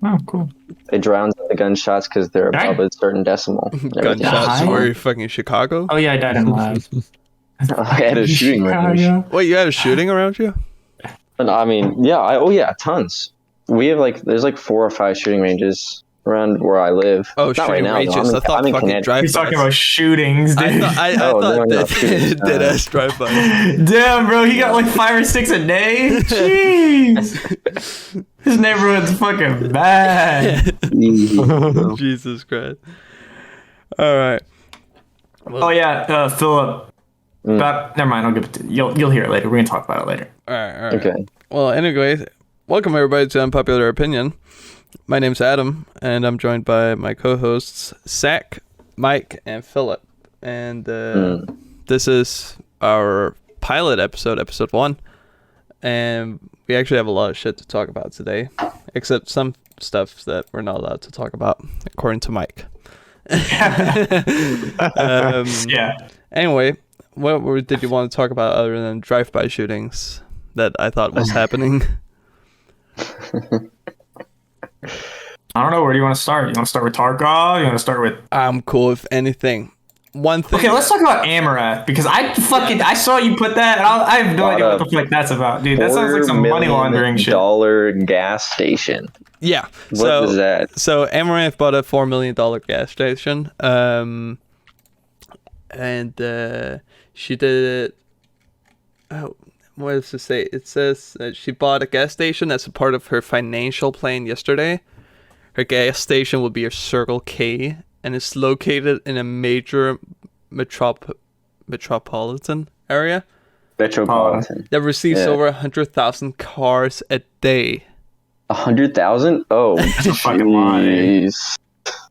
Oh, cool. It drowns out the gunshots because they're above Right. a certain decimal. Everything's Gunshots fine. were fucking Chicago. Oh yeah, I died in lab. I had a shooting range. Chicago. Wait, you had a shooting around you? And I mean, yeah, tons. We have there's 4 or 5 shooting ranges around where I live. Oh, Not shooting right now. ranges. I thought I'm in fucking Connecticut. drive-bys. He's talking about shootings, dude. I Oh, thought no, that shootings. dead ass drive-bys. Damn, bro, he got like 5 or 6 a day. Jeez, his neighborhood's fucking bad. Jesus Christ. All right. Oh yeah, Philip. Never mind. I'll give it to you. You'll hear it later. We're gonna talk about it later. All right. Okay. Well, anyway, welcome everybody to Unpopular Opinion. My name's Adam, and I'm joined by my co-hosts Zach, Mike, and Philip. And this is our pilot episode, episode 1. And we actually have a lot of shit to talk about today, except some stuff that we're not allowed to talk about, according to Mike. Yeah. Anyway, what did you want to talk about other than drive-by shootings that I thought was happening? I don't know. Where do you want to start? You want to start with Tarkov? You want to start with? I'm cool with anything. One thing. Okay, let's talk about Amarath because I saw you put that. And I have no idea what the fuck that's about, dude. That sounds like some money laundering shit. $4 million gas station. Yeah. What is that? So Amaranth bought a $4 million gas station. And she did it. Oh, what does it say? It says that she bought a gas station as a part of her financial plan yesterday. Her gas station will be a Circle K, and it's located in a major metropolitan area Metropolitan. that receives over 100,000 cars a day. 100,000? Oh, That's a fucking lot, dude. jeez.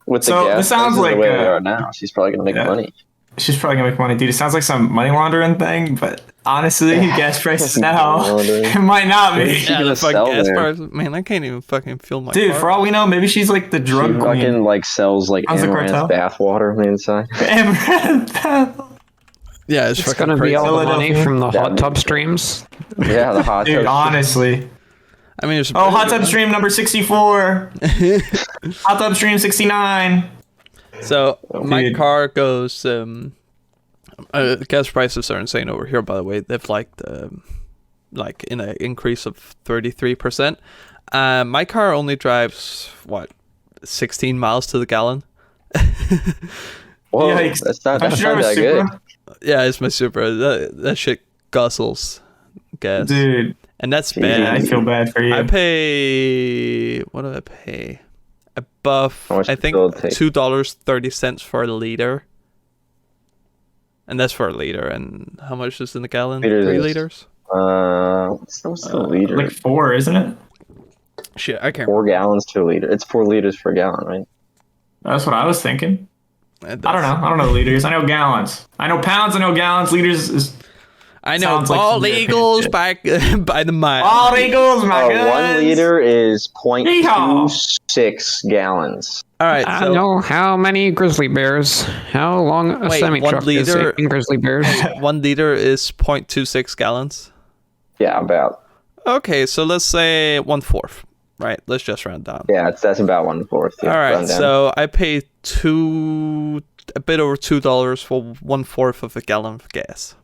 With the So, gas this sounds prices like, the way they are now, she's probably gonna make money. She's probably gonna make money, dude. It sounds like some money laundering thing, but honestly, gas prices now, Money laundering. it might not be. She Yeah, gonna the fucking sell gas there. price. Man, I can't even fucking fill my Dude, car. for all we know, maybe she's like the She drug queen. fucking sells How's the Amaranth cartel? bathwater on the inside. Yeah, it's It's fucking gonna crazy. be all the money Philadelphia. from the hot That tub makes- streams. Yeah, the hot Dude, tub. honestly. I mean, it's Oh, hot tub stream number 64. Hot tub stream 69. So my Dude. car goes. Gas prices are insane over here. By the way, they've in an increase of 33%. My car only drives 16 miles to the gallon. Whoa, Yikes. that's not Don't you drive a that good. Supra? Yeah, it's my Supra. That shit guzzles gas, Dude, and that's Yeah, I bad. feel bad for you. I pay. What do I pay? Above, How much I think will it take? $2.30 for a liter, and that's for a liter. And how much is in the gallon? Liters 3 is- liters. What's the liter? Like 4, isn't it? Shit, I can't. 4 gallons to a liter. It's 4 liters per gallon, right? That's what I was thinking. Remember. I don't know. I don't know liters. I know gallons. I know pounds. I know gallons. Liters is I know Sounds like all some European eagles shit. by by the mile. all eagles. My 1 guns. liter is Yeehaw. 0.26 gallons. All right, I so know how many grizzly bears, how long a Wait, semi 1 truck is liter- in grizzly bears. 1 liter is 0.26 gallons. Yeah, about. Okay, so let's say 1/4. Right, let's just round down. Yeah, that's about 1/4. Yeah, All right, round down. so I pay a bit over $2 for 1/4 of a gallon of gas.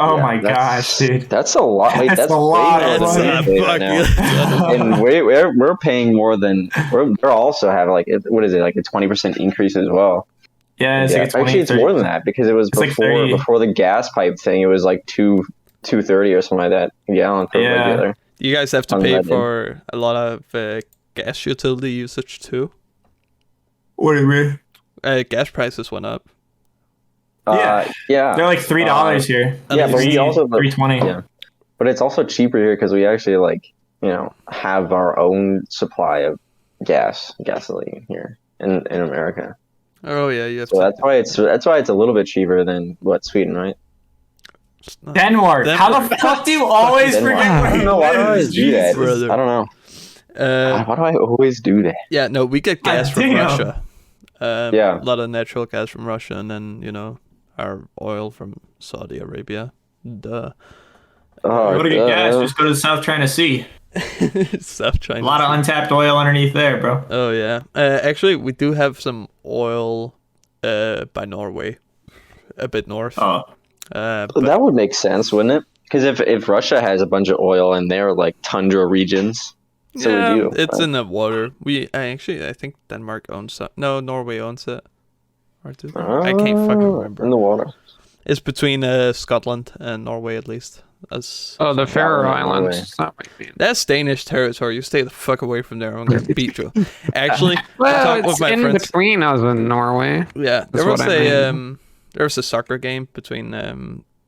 Oh Yeah, my that's- gosh, dude. That's a lot. Wait, That's that's a lot way of more than money. we pay right now. And we're paying more than we're also have what is it, like a 20% increase as well. Yeah, it's Yeah, like 20, actually it's 30. more than that because it was It's like 30. before the gas pipe thing. It was like 2.30 or something like that a gallon for Yeah. regular. You guys have to pay Unleaded. for a lot of gas utility usage too. What do you mean? Gas prices went up. Yeah. Yeah. They're like $3 here. Yeah, but we also $3.20. Yeah, but it's also cheaper here because we actually have our own supply of gasoline here in America. Oh yeah, you have So to. that's why it's a little bit cheaper than Sweden, right? Denmark. How the fuck do you always Denmark. forget I where don't know he why do I always lives? do that. Jesus. Brother. I don't know. Why do I always do that? Yeah, no, we get gas from damn. Russia. Yeah. A lot of natural gas from Russia, and then our oil from Saudi Arabia. Duh. Oh, You want to get gas? Just go to the South China Sea. South China A lot of Sea. untapped oil underneath there, bro. Oh yeah. Actually, we do have some oil by Norway, a bit north. Oh, But That would make sense, wouldn't it? Because if Russia has a bunch of oil in their like tundra regions, so yeah, we do. it's right? in the water. I think Denmark owns some. No, Norway owns it. Or do they? I can't fucking remember. In the water. It's between Scotland and Norway at least. That's Oh, the Faroe Norway. Islands. That might be. that's Danish territory. You stay the fuck away from there. I'm gonna beat you. Actually, I Well, talked with it's my in friends. between us and Norway. Yeah, there That's was what I a mean. there was a soccer game between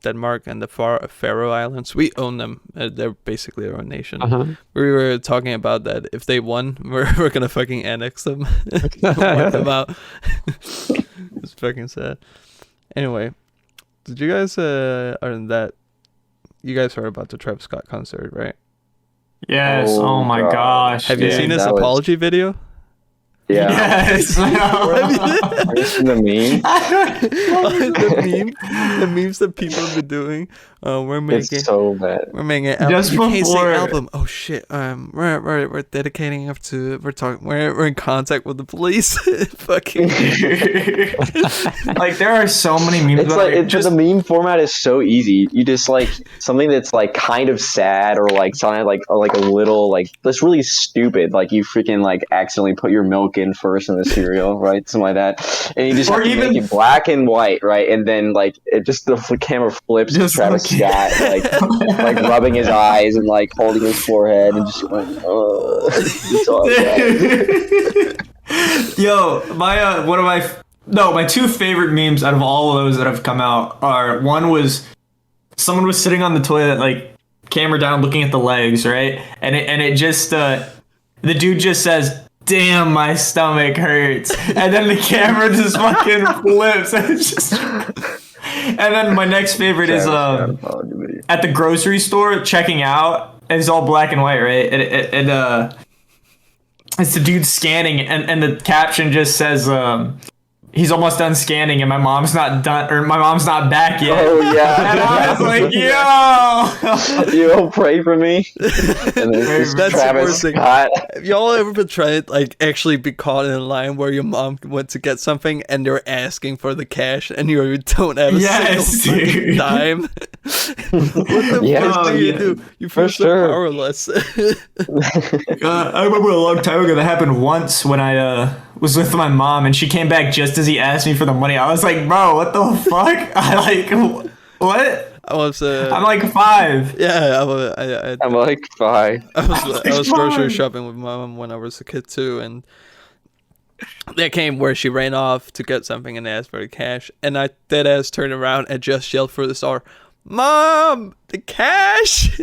Denmark and the Faroe Islands. We own them. They're basically our own nation. Uh-huh. We were talking about that. If they won, we're gonna fucking annex them, wipe them out. It's fucking sad. Anyway, did you guys you guys heard about the Travis Scott concert, right? yes. Oh, Oh, my God. gosh. Have you dude. seen his that was- apology video? Yeah. Yes. Have you seen the meme? the memes that people have been doing. We're making It's so bad. we're making an album. Just You can't say before- album. Oh shit. We're dedicating up to. We're in contact with the police. Fucking. Like, there are so many memes. It's about like it. the meme format is so easy. You just like something that's like kind of sad or like something like a little like that's really stupid. Like you freaking like accidentally put your milk in first in the cereal, right? Something like that, and you just Or have to even- make it black and white, right? And then like it just the camera flips to Just Travis looking- Scott like rubbing his eyes and like holding his forehead and just like oh, it's all bad. Yo, my one of my my two favorite memes out of all of those that have come out are, one was someone was sitting on the toilet, like camera down, looking at the legs, right? And it just the dude just says, "Damn, my stomach hurts," and then the camera just fucking flips. And it's just. And then my next favorite is Travis Scott apology video. at the grocery store checking out. And it's all black and white, right? And it's the dude scanning, and the caption just says, he's almost done scanning, and my mom's not done, or my mom's not back yet. Oh And I was yeah. like, yo. You all pray for me. And then it's That's the Travis worst thing. Scott. Have y'all ever been trying to like actually be caught in a line where your mom went to get something and they're asking for the cash and you don't have a Yes, single fucking dude. dime? What the Yes, fuck do you dude. do? You feel so sure. powerless. I remember a long time ago that happened once when I was with my mom, and she came back just as he asked me for the money. I was like, bro, what the fuck? I like, what? I was I'm like 5. yeah, I'm like, fine. I was Fine. grocery shopping with my mom when I was a kid too, and there came where she ran off to get something and asked for the cash, and I dead ass turned around and just yelled through the store, "Mom, the cash!"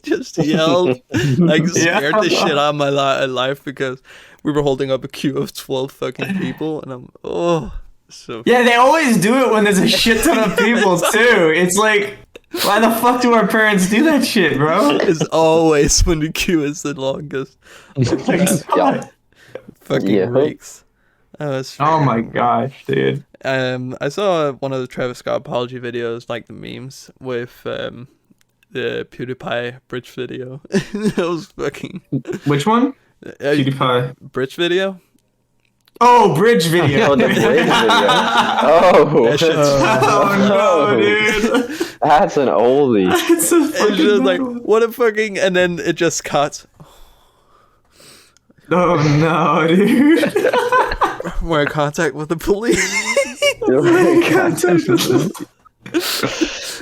Just yelled, like scared the shit out of my life because we were holding up a queue of 12 fucking people, and I'm so Yeah, they always do it when there's a shit ton of people too. It's like, why the fuck do our parents do that shit, bro? it's always when the queue is the longest. Yeah. Fucking Yeah. reeks. It's Oh my gosh, dude. I saw one of the Travis Scott apology videos, like the memes with the PewDiePie bridge video. That was fucking Which one? uh, PewDiePie. bridge video. Oh, bridge video. Oh, the Blade video. Oh, That shit's Oh no, dude. that's an oldie. It's a It's fucking just like what a fucking, and then it just cuts. Oh no, dude. We're in contact with the police.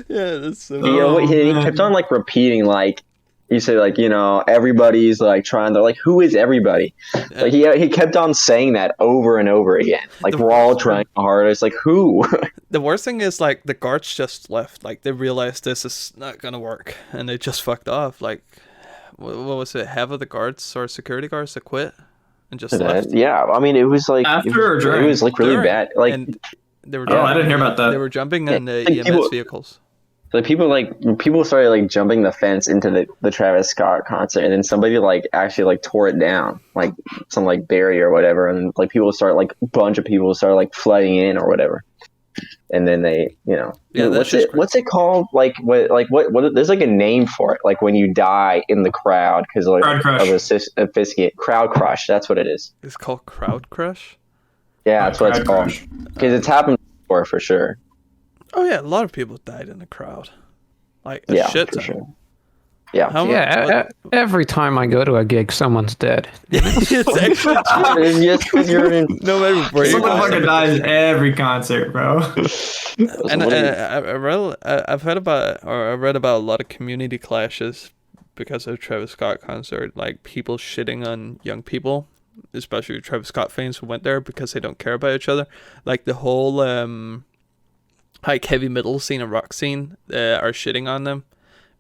Yeah, that's so. He man. kept on like repeating like he said like everybody's like trying to like who is everybody like he kept on saying that over and over again like we're all trying hard. It's like who. The worst thing is like the guards just left. Like they realized this is not gonna work, and they just fucked off. Like, what was it? Half of the guards or security guards that quit and just left. Yeah, I mean it was like After or it during? was like really During. bad. Like And they were. Oh, I didn't hear about that. They were jumping in the like EMS people- vehicles. like people started like jumping the fence into the Travis Scott concert, and then somebody like actually like tore it down, like some like barrier or whatever, and like people start like a bunch of people started like flooding in or whatever. and then they, Yeah, that's what's just it? What's it called? Like what? There's like a name for it. Like when you die in the crowd because like Crowd crush. of asphyxiate. Crowd crush. That's what it is. It's called crowd crush. Yeah, that's what it's Crowd called. crush. Because it's happened before for sure. Oh yeah, a lot of people died in the crowd. Like a Yeah, shit for ton. sure. Yeah. How Yeah, every time I go to a gig, someone's dead. it's actually It's just because you're in. no matter where you Someone go. fucking dies every concert, bro. And I read about a lot of community clashes because of Travis Scott concert. Like people shitting on young people, especially Travis Scott fans who went there because they don't care about each other. Like the whole like heavy metal scene and rock scene are shitting on them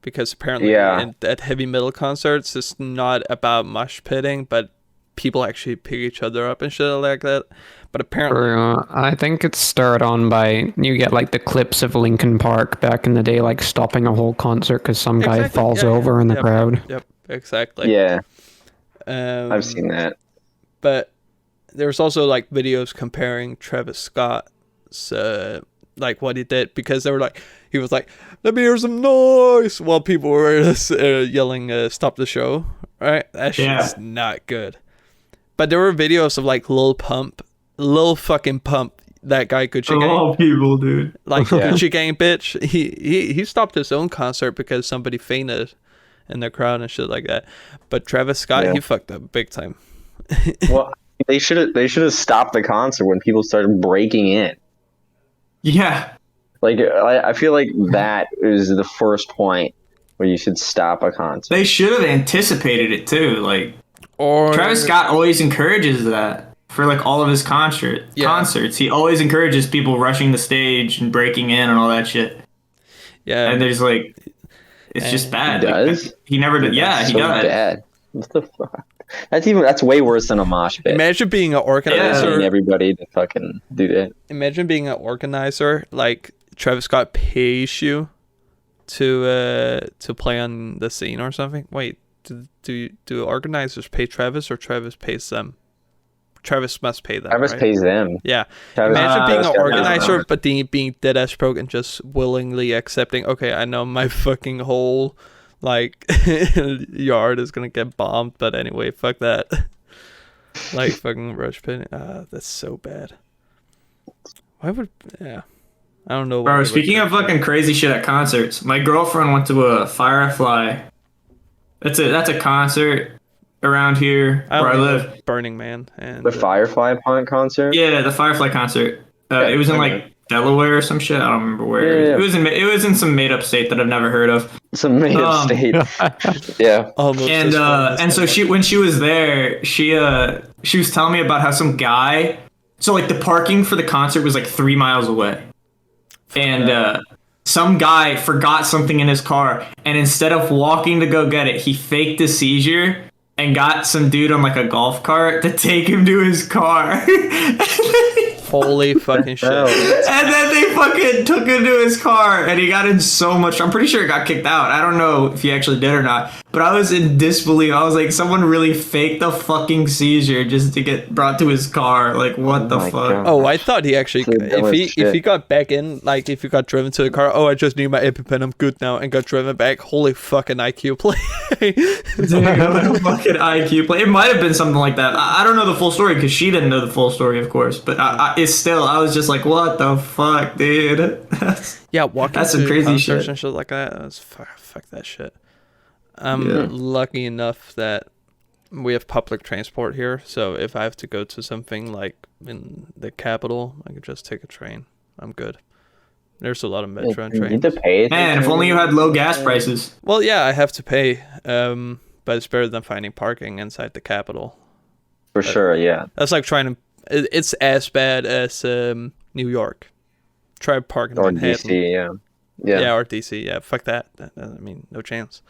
because apparently at heavy metal concerts it's not about mosh pitting, but people actually pick each other up and shit like that. But apparently, I think it's stirred on by you get like the clips of Linkin Park back in the day, like stopping a whole concert because some guy Exactly, falls yeah, over in the yep, crowd. Yep, exactly. Yeah, I've seen that. But there's also like videos comparing Travis Scott's like what he did because they were like he was like, let me hear some noise while people were yelling stop the show, right? That shit's not good. But there were videos of like Lil fucking Pump, that guy Gucci Of Gang, all people, dude. like Gucci Gang bitch. He stopped his own concert because somebody fainted in the crowd and shit like that. But Travis Scott, he fucked up big time. Well, they should have stopped the concert when people started breaking in. Yeah. Like I feel like that is the first point where you should stop a concert. They should have anticipated it too. Like Or Travis Scott always encourages that for like all of his concerts. He always encourages people rushing the stage and breaking in and all that shit. Yeah. And there's like, it's just bad. He does? Like, he never did. Yeah, he so does. bad. What the fuck? That's way worse than a mosh pit. Imagine being an organizer. Getting everybody to fucking do that. Imagine being an organizer. Like Travis Scott pays you to play on the scene or something. Wait, do organizers pay Travis or Travis pays them? Travis must pay them. Travis right? pays them. Yeah. Travis, Imagine being an Travis organizer, but being dead ass broke and just willingly accepting. Okay, I know my fucking whole like yard is gonna get bombed, but anyway, fuck that. Like fucking rush pit. That's so bad. Why would I don't know. Bro, speaking of fucking crazy shit at concerts, my girlfriend went to a Firefly. That's a concert around here where I live. Burning Man and the Firefly Pond concert. Yeah, the Firefly concert. It was in like Delaware or some shit. I don't remember where. Yeah. It was in some made up state that I've never heard of. Some made up state. Yeah. almost And so when she was there, she was telling me about how some guy. So like the parking for the concert was like 3 miles away, and some guy forgot something in his car, and instead of walking to go get it, he faked a seizure and got some dude on like a golf cart to take him to his car. Holy fucking shit. And then they fucking took him to his car, and he got in so much. I'm pretty sure he got kicked out. I don't know if he actually did or not. But I was in disbelief. I was like, someone really faked a fucking seizure just to get brought to his car. Like, what the my fuck? God. Oh, I thought he actually, That's if he got back in, like if he got driven to the car, oh, I just need my EpiPen, I'm good now, and got driven back. Holy fucking IQ play. Dude, what a fucking IQ play. It might have been something like that. I don't know the full story because she didn't know the full story, of course. But it's still, I was just like, what the fuck, dude? Yeah, walking That's to some crazy concerts shit. and shit like that. That's fuck that shit. I'm lucky enough that we have public transport here, so if I have to go to something like in the capital, I could just take a train. I'm good. There's a lot of metro and You trains. need to pay. Man, if only you had low gas prices. Well, yeah, I have to pay, but it's better than finding parking inside the capital. For sure, yeah. That's like trying to. It's as bad as New York. Try parking in Or Manhattan. DC, yeah. Yeah, or DC. Yeah, fuck that. I mean, no chance.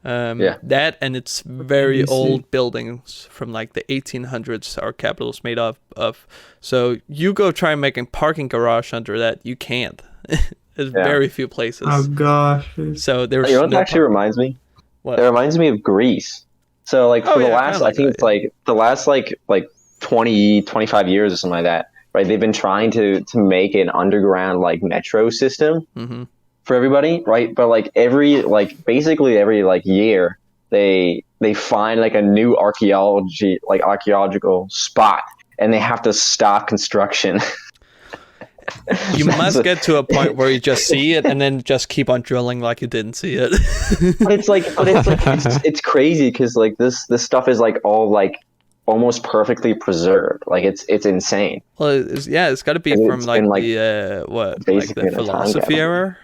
That and it's very DC. old buildings from like the 1800s our capital's made up of. So you go try and make a parking garage under that, you can't. There's very few places. Oh gosh. So there's You know what no actually reminds me? What? It reminds me of Greece. So like for Oh, the yeah, last, kinda I think like it's like the last like 20, 25 years or something like that, right? They've been trying to make an underground like metro system for everybody, right? But like basically every like year they find like a new archaeological spot and they have to stop construction. You must get to a point where you just see it and then just keep on drilling like you didn't see it. it's crazy because like this stuff is like all like almost perfectly preserved. Like it's insane. Well, it's got to be from like the philosophy era,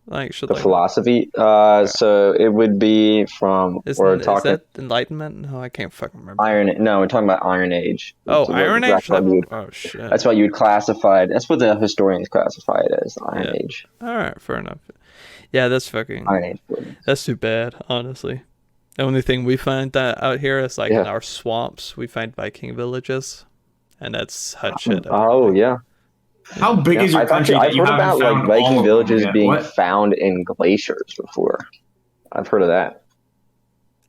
like the philosophy. So it would be from is that Enlightenment? No, I can't fucking remember. No, we're talking about Iron Age. Oh, Iron Age. Oh shit. That's what you'd classify. That's what the historians classify it as, Iron Age. All right, fair enough. Yeah, that's fucking Iron Age. That's too bad, honestly. The only thing we find out here is like in our swamps, we find Viking villages, and that's hot shit. Oh yeah. How big is your country? I've heard about like Viking villages being found in glaciers before. I've heard of that.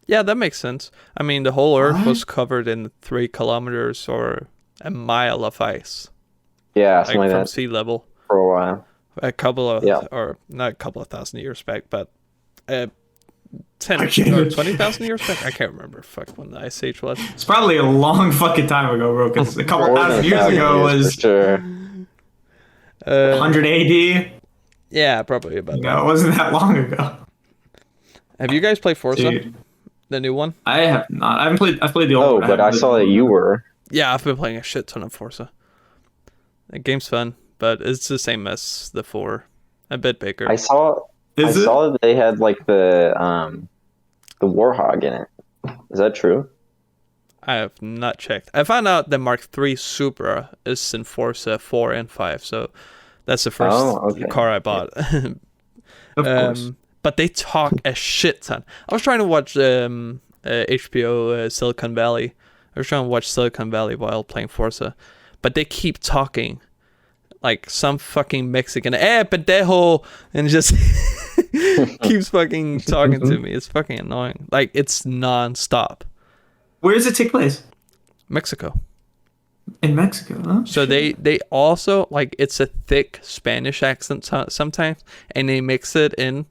Yeah, that makes sense. I mean, the whole Earth was covered in 3 kilometers or a mile of ice. Yeah, something like from that. Sea level for a while. A couple of, or not a couple of thousand years back, but 10 or 20,000 years back. I can't remember. Fuck when the Ice Age was. It's probably a long fucking time ago, bro. Because a couple thousand years ago was 100 AD. Yeah, probably about that. No, it wasn't that long ago. Have you guys played Forza? Dude. The new one? I have not. I haven't played. I've played the old one. Oh, but I saw that you were. Yeah, I've been playing a shit ton of Forza. The game's fun, but it's the same as the 4. A bit bigger. I saw that they had like the Warhog in it. Is that true? I have not checked. I found out the Mark III Supra is in Forza 4 and 5, so that's the first car I bought. Of course. But they talk a shit ton. I was trying to watch HBO Silicon Valley. I was trying to watch Silicon Valley while playing Forza, but they keep talking like some fucking Mexican, pendejo, and just keeps fucking talking to me. It's fucking annoying. Like, it's non-stop. Where does it take place? Mexico. In Mexico, huh? So they also, like, it's a thick Spanish accent sometimes, and they mix it in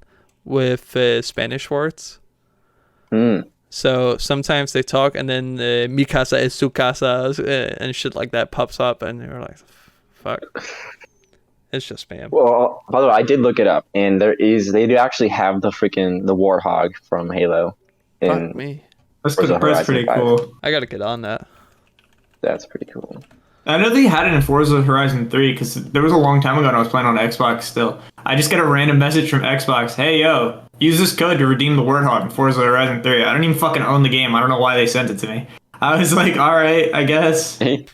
with Spanish words. So sometimes they talk, and then mi casa es su casa, and shit like that pops up, and you're like, fuck. It's just spam. Well, by the way, I did look it up, and they do actually have the Warthog from Halo. Fuck me. That's pretty cool. I gotta get on that. That's pretty cool. I know they had it in Forza Horizon 3 because there was a long time ago and I was playing on Xbox still. I just get a random message from Xbox, hey yo, use this code to redeem the Warthog in Forza Horizon 3. I don't even fucking own the game. I don't know why they sent it to me. I was like, alright, I guess. And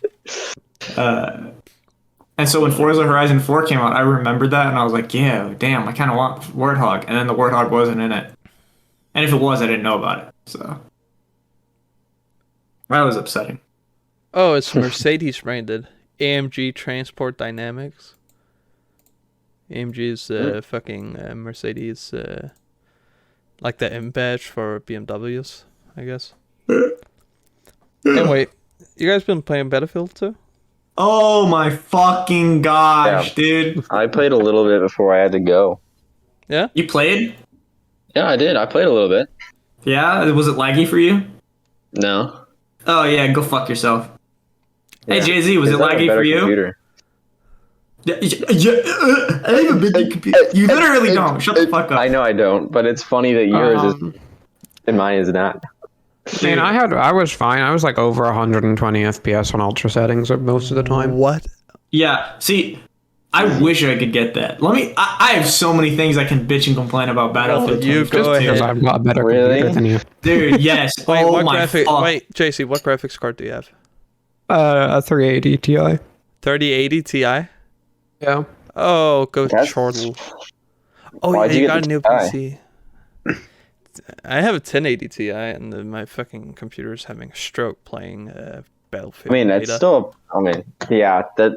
so when Forza Horizon 4 came out, I remembered that and I was like, yeah, damn, I kind of want Warthog. And then the Warthog wasn't in it. And if it was, I didn't know about it. So that was upsetting. Oh, it's Mercedes branded. AMG Transport Dynamics. AMG is fucking Mercedes, like the M badge for BMWs, I guess. Anyway, you guys been playing Battlefield 2? Oh my fucking gosh, dude. I played a little bit before I had to go. Yeah? You played? Yeah, I did. I played a little bit. Yeah? Was it laggy for you? No. Oh yeah, go fuck yourself. Yeah. Hey Jay-Z, was it laggy for you? Computer. I have a big computer. You literally don't. Shut the fuck up. I know I don't, but it's funny that yours is and mine is not. Man, I was fine. I was like over 120 FPS on ultra settings most of the time. What? Yeah, see, I wish I could get that. I have so many things I can bitch and complain about Battlefield. You go ahead. Because I've got a better computer than you. Dude, yes. Wait, oh my fuck. Wait, JC, what graphics card do you have? A 380 Ti. 3080 Ti? Yeah. Oh, go chortle. Oh, yeah, you got a new PC. I have a 1080 Ti, and my fucking computer's having a stroke playing Battlefield. I mean, that's still. I mean, yeah. That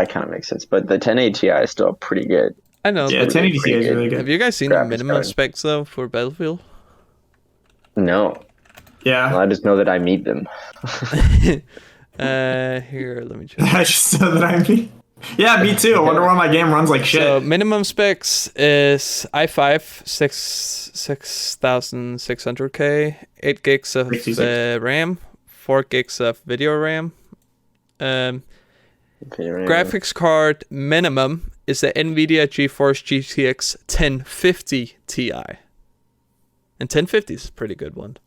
kind of makes sense. But the 1080 Ti is still pretty good. I know. Yeah, 1080 Ti is really good. Have you guys seen the minimum specs though for Battlefield? No. Yeah. Well, I just know that I meet them. Here, let me check. I just said that I mean. Yeah, me too. I wonder why my game runs like shit. So minimum specs is i5 6600K, 8 gigs of 66. RAM, 4 gigs of video RAM. Graphics card minimum is the NVIDIA GeForce GTX 1050 Ti. And 1050 is a pretty good one.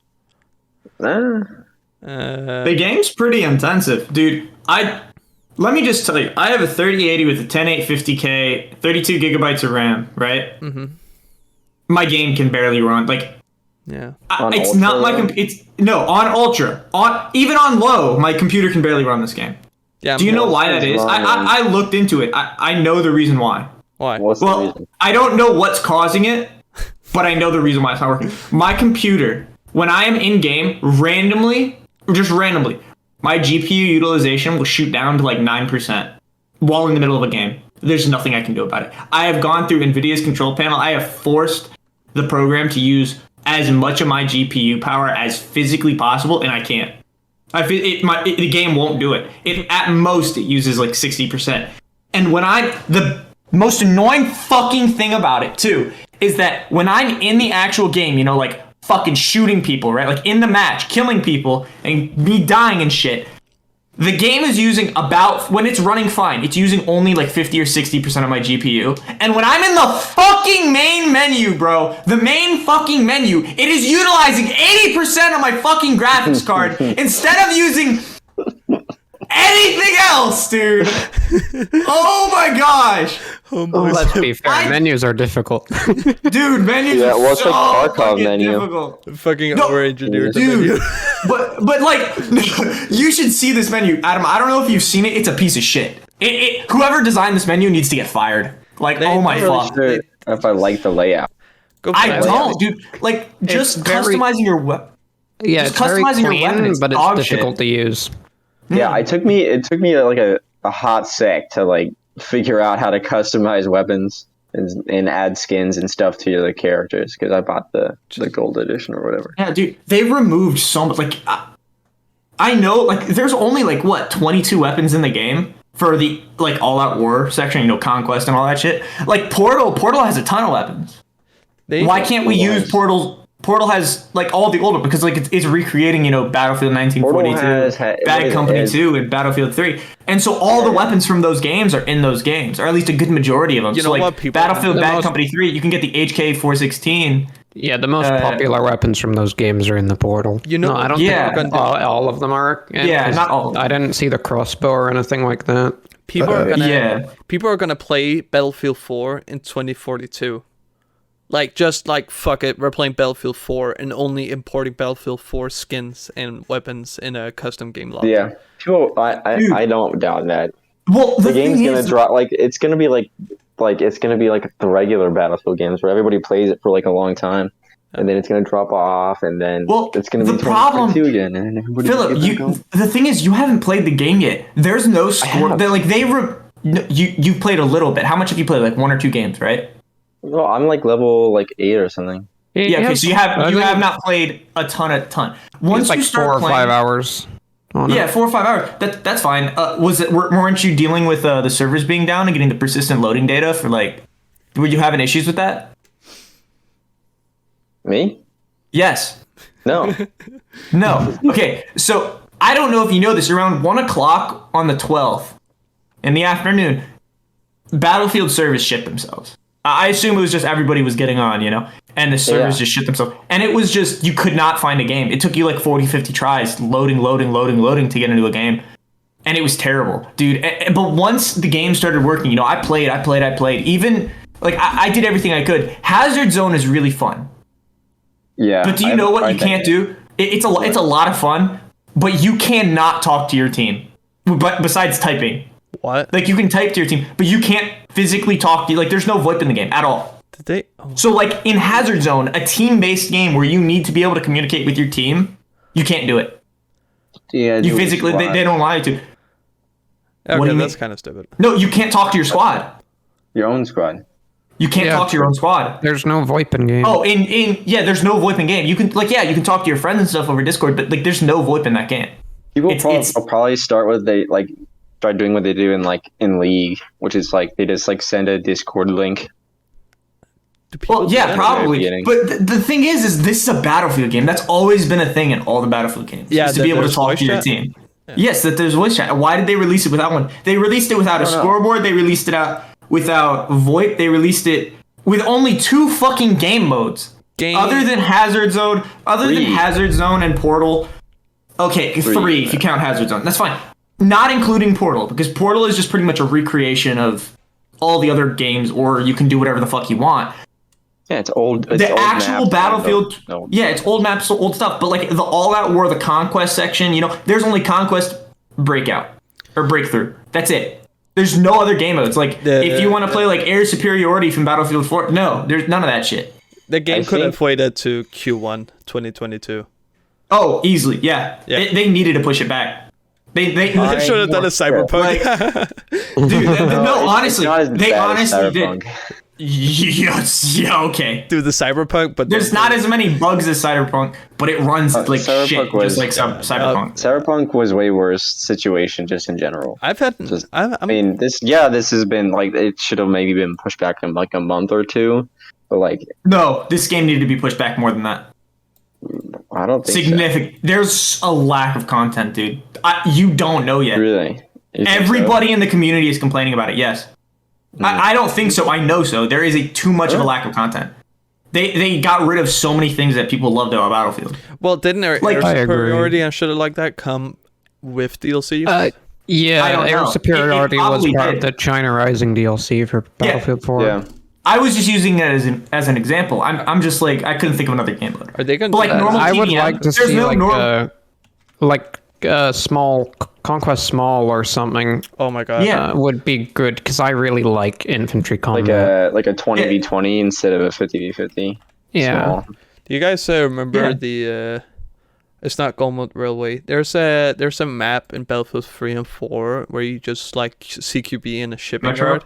The game's pretty intensive, dude. Let me just tell you, I have a 3080 with a 10850K, 32 gigabytes of RAM, right? Mm-hmm. My game can barely run. Like, Yeah. it's not my on ultra. Even on low, my computer can barely run this game. Yeah. Do you know why that is? wrong, I looked into it. I know the reason why. Why? What's the Well, reason? I don't know what's causing it, but I know the reason why it's not working. My computer, when I am in game, randomly, my GPU utilization will shoot down to like 9% while in the middle of a game. There's nothing I can do about it. I have gone through NVIDIA's control panel. I have forced the program to use as much of my GPU power as physically possible, and I can't. The game won't do it. At most, it uses like 60%. And the most annoying fucking thing about it too is that when I'm in the actual game, you know, like fucking shooting people, right? Like in the match, killing people and me dying and shit. The game is using when it's running fine, it's using only like 50 or 60% of my GPU. And when I'm in the fucking main menu, bro, the main fucking menu, it is utilizing 80% of my fucking graphics card instead of using anything else, dude. Oh my gosh. Let's be fair. Menus are difficult. Dude, menus Yeah, are what's so the Tarkov fucking menu? difficult. Fucking No, over-engineered the dude. menu. But like, you should see this menu, Adam. I don't know if you've seen it. It's a piece of shit. Whoever designed this menu needs to get fired. Like, oh my I'm not fuck. really sure if I like the layout. Go for I it. don't, dude. Like, just very- customizing your weapon. Yeah, Just it's very customizing your clean, weapon is but it's dog shit. difficult to use. Yeah, it took me like a hot sec to like figure out how to customize weapons and add skins and stuff to the characters because I bought the gold edition or whatever. Yeah, dude. They removed so much. Like, I know, like, there's only like what 22 weapons in the game for the like all-out war section. You know, conquest and all that shit. Like Portal has a ton of weapons. Why can't we use Portal? Portal has like all the older because like it's recreating, you know, Battlefield 1942, Bad Company 2, and Battlefield 3, and so all the weapons from those games are in those games, or at least a good majority of them. You so know like what, people- Battlefield, The Bad most- Company 3, you can get the HK416. Yeah, the most popular weapons from those games are in the Portal. You know- no, I don't Yeah. think all of them are. Yeah, 'cause not all of them. I didn't see the crossbow or anything like that. People are gonna Yeah. people are gonna play Battlefield 4 in 2042. Like, just like, fuck it, we're playing Battlefield 4 and only importing Battlefield 4 skins and weapons in a custom game lobby. Yeah, people, I don't doubt that. Well, The game's gonna drop like it's gonna be like it's gonna be like the regular Battlefield games where everybody plays it for like a long time, and then it's gonna drop off, and then it's gonna be the problem, 2022 again, and then everybody. Philip, the thing is, you haven't played the game yet. There's no score. You've played a little bit. How much have you played? Like 1 or 2 games, right? Well, I'm like level like 8 or something. Yeah. Okay, so you I have think not played a ton. Once it's like you start 4 or playing, 5 hours. On Yeah, it. 4 or 5 hours. That's fine. Weren't you dealing with the servers being down and getting the persistent loading data for like? Were you having issues with that? Me? Yes. No. No. Okay. So I don't know if you know this. Around 1 o'clock on the 12th in the afternoon, Battlefield servers shit themselves. I assume it was just everybody was getting on, you know, and the servers just shit themselves. And it was just, you could not find a game. It took you like 40, 50 tries loading to get into a game. And it was terrible, dude. But once the game started working, you know, I played. Even, like, I did everything I could. Hazard Zone is really fun. Yeah. But do you know what you can't do? It's a lot of fun, but you cannot talk to your team. But besides typing. What? Like, you can type to your team, but you can't physically talk to, like, there's no VoIP in the game at all. Did they? Oh. So, like, in Hazard Zone, a team-based game where you need to be able to communicate with your team, you can't do it. Yeah. You physically, they don't allow you to. Okay, What do you that's mean? kind of stupid. No, you can't talk to your squad. Your own squad. You can't Yeah. talk to your own squad. There's no VoIP in game. Oh, yeah, there's no VoIP in game. You can, like, you can talk to your friends and stuff over Discord, but, like, there's no VoIP in that game. People It's will probably start with start doing what they do in League, which is like they just like send a Discord link. well, do yeah, that at the very probably. beginning. But the thing is this is a Battlefield game. That's always been a thing in all the Battlefield games. Yeah, is to be that able to there's talk voice to your chat? team. Yes, that there's voice chat. Why did they release it without one? They released it without a don't know. scoreboard. They released it out without VoIP. They released it with only 2 fucking game modes. Other than Hazard Zone, and Portal. Okay, 3 if you count Hazard Zone. That's fine. Not including Portal, because Portal is just pretty much a recreation of all the other games, or you can do whatever the fuck you want. Yeah, it's old. It's The old actual maps, Battlefield, no. yeah, it's old maps, old stuff. But like the All Out War, the Conquest section, there's only Conquest, Breakout, or Breakthrough. That's it. There's no other game modes. Like if you want to play like Air Superiority from Battlefield 4, no, there's none of that shit. The game I could have think- waited to Q1 2022. Oh, easily, yeah. Yeah. They needed to push it back. They They should have done a Cyberpunk. dude. No, honestly, it's not as they bad as honestly did. Cyberpunk. Yes, yeah, okay. Do the Cyberpunk, but There's not as many bugs as Cyberpunk, but it runs like Cyberpunk shit, was- just like Cyberpunk. Cyberpunk was way worse situation just in general. I've had. I mean, this has been like it should have maybe been pushed back in like a month or two, but like No, this game needed to be pushed back more than that. I don't think Significant. There's a lack of content, dude. You don't know yet. so. Really. You think so? Everybody in the community is complaining about it. Yes. I don't think so. I know so. There is too much of a lack of content. They got rid of so many things that people loved about Battlefield. Well, didn't Air Like- I agree. Superiority and shit like that come with DLC? Yeah, I don't Air know. Superiority It was probably part did. of the China Rising DLC for Battlefield 4. Yeah. I was just using it as an example. I'm just like I couldn't think of another game mode. Are they going But like normal I would TDM, like to there's see no like small Conquest Small or something Oh my god. Yeah. would be good because I really like infantry combat. Like a 20v20 instead of a 50v50. yeah. Small. Do you guys remember Yeah. the? It's not Golmud Railway. There's a map in Battlefield 3 and 4 where you just like CQB in a shipping Metro? yard.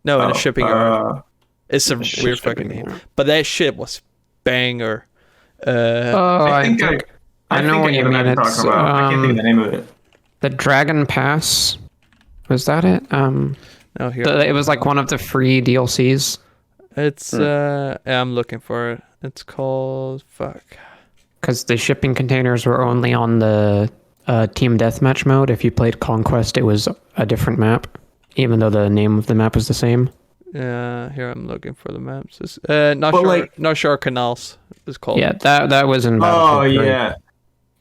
No, in a shipping yard. It's a weird shipping fucking name. yard. But that shit was banger. Oh, I I think think I know think what you know mean. you're It's, talking about. I can't think of the name of it. the Dragon Pass. Was that it? No, here. It was like one of the free DLCs. It's I'm looking for it. It's called Because the shipping containers were only on the team deathmatch mode. If you played Conquest, it was a different map, even though the name of the map was the same. Yeah, here I'm looking for the maps. It's, Not Sure Canals is called. Yeah, that was in Oh Battlefield 3. yeah,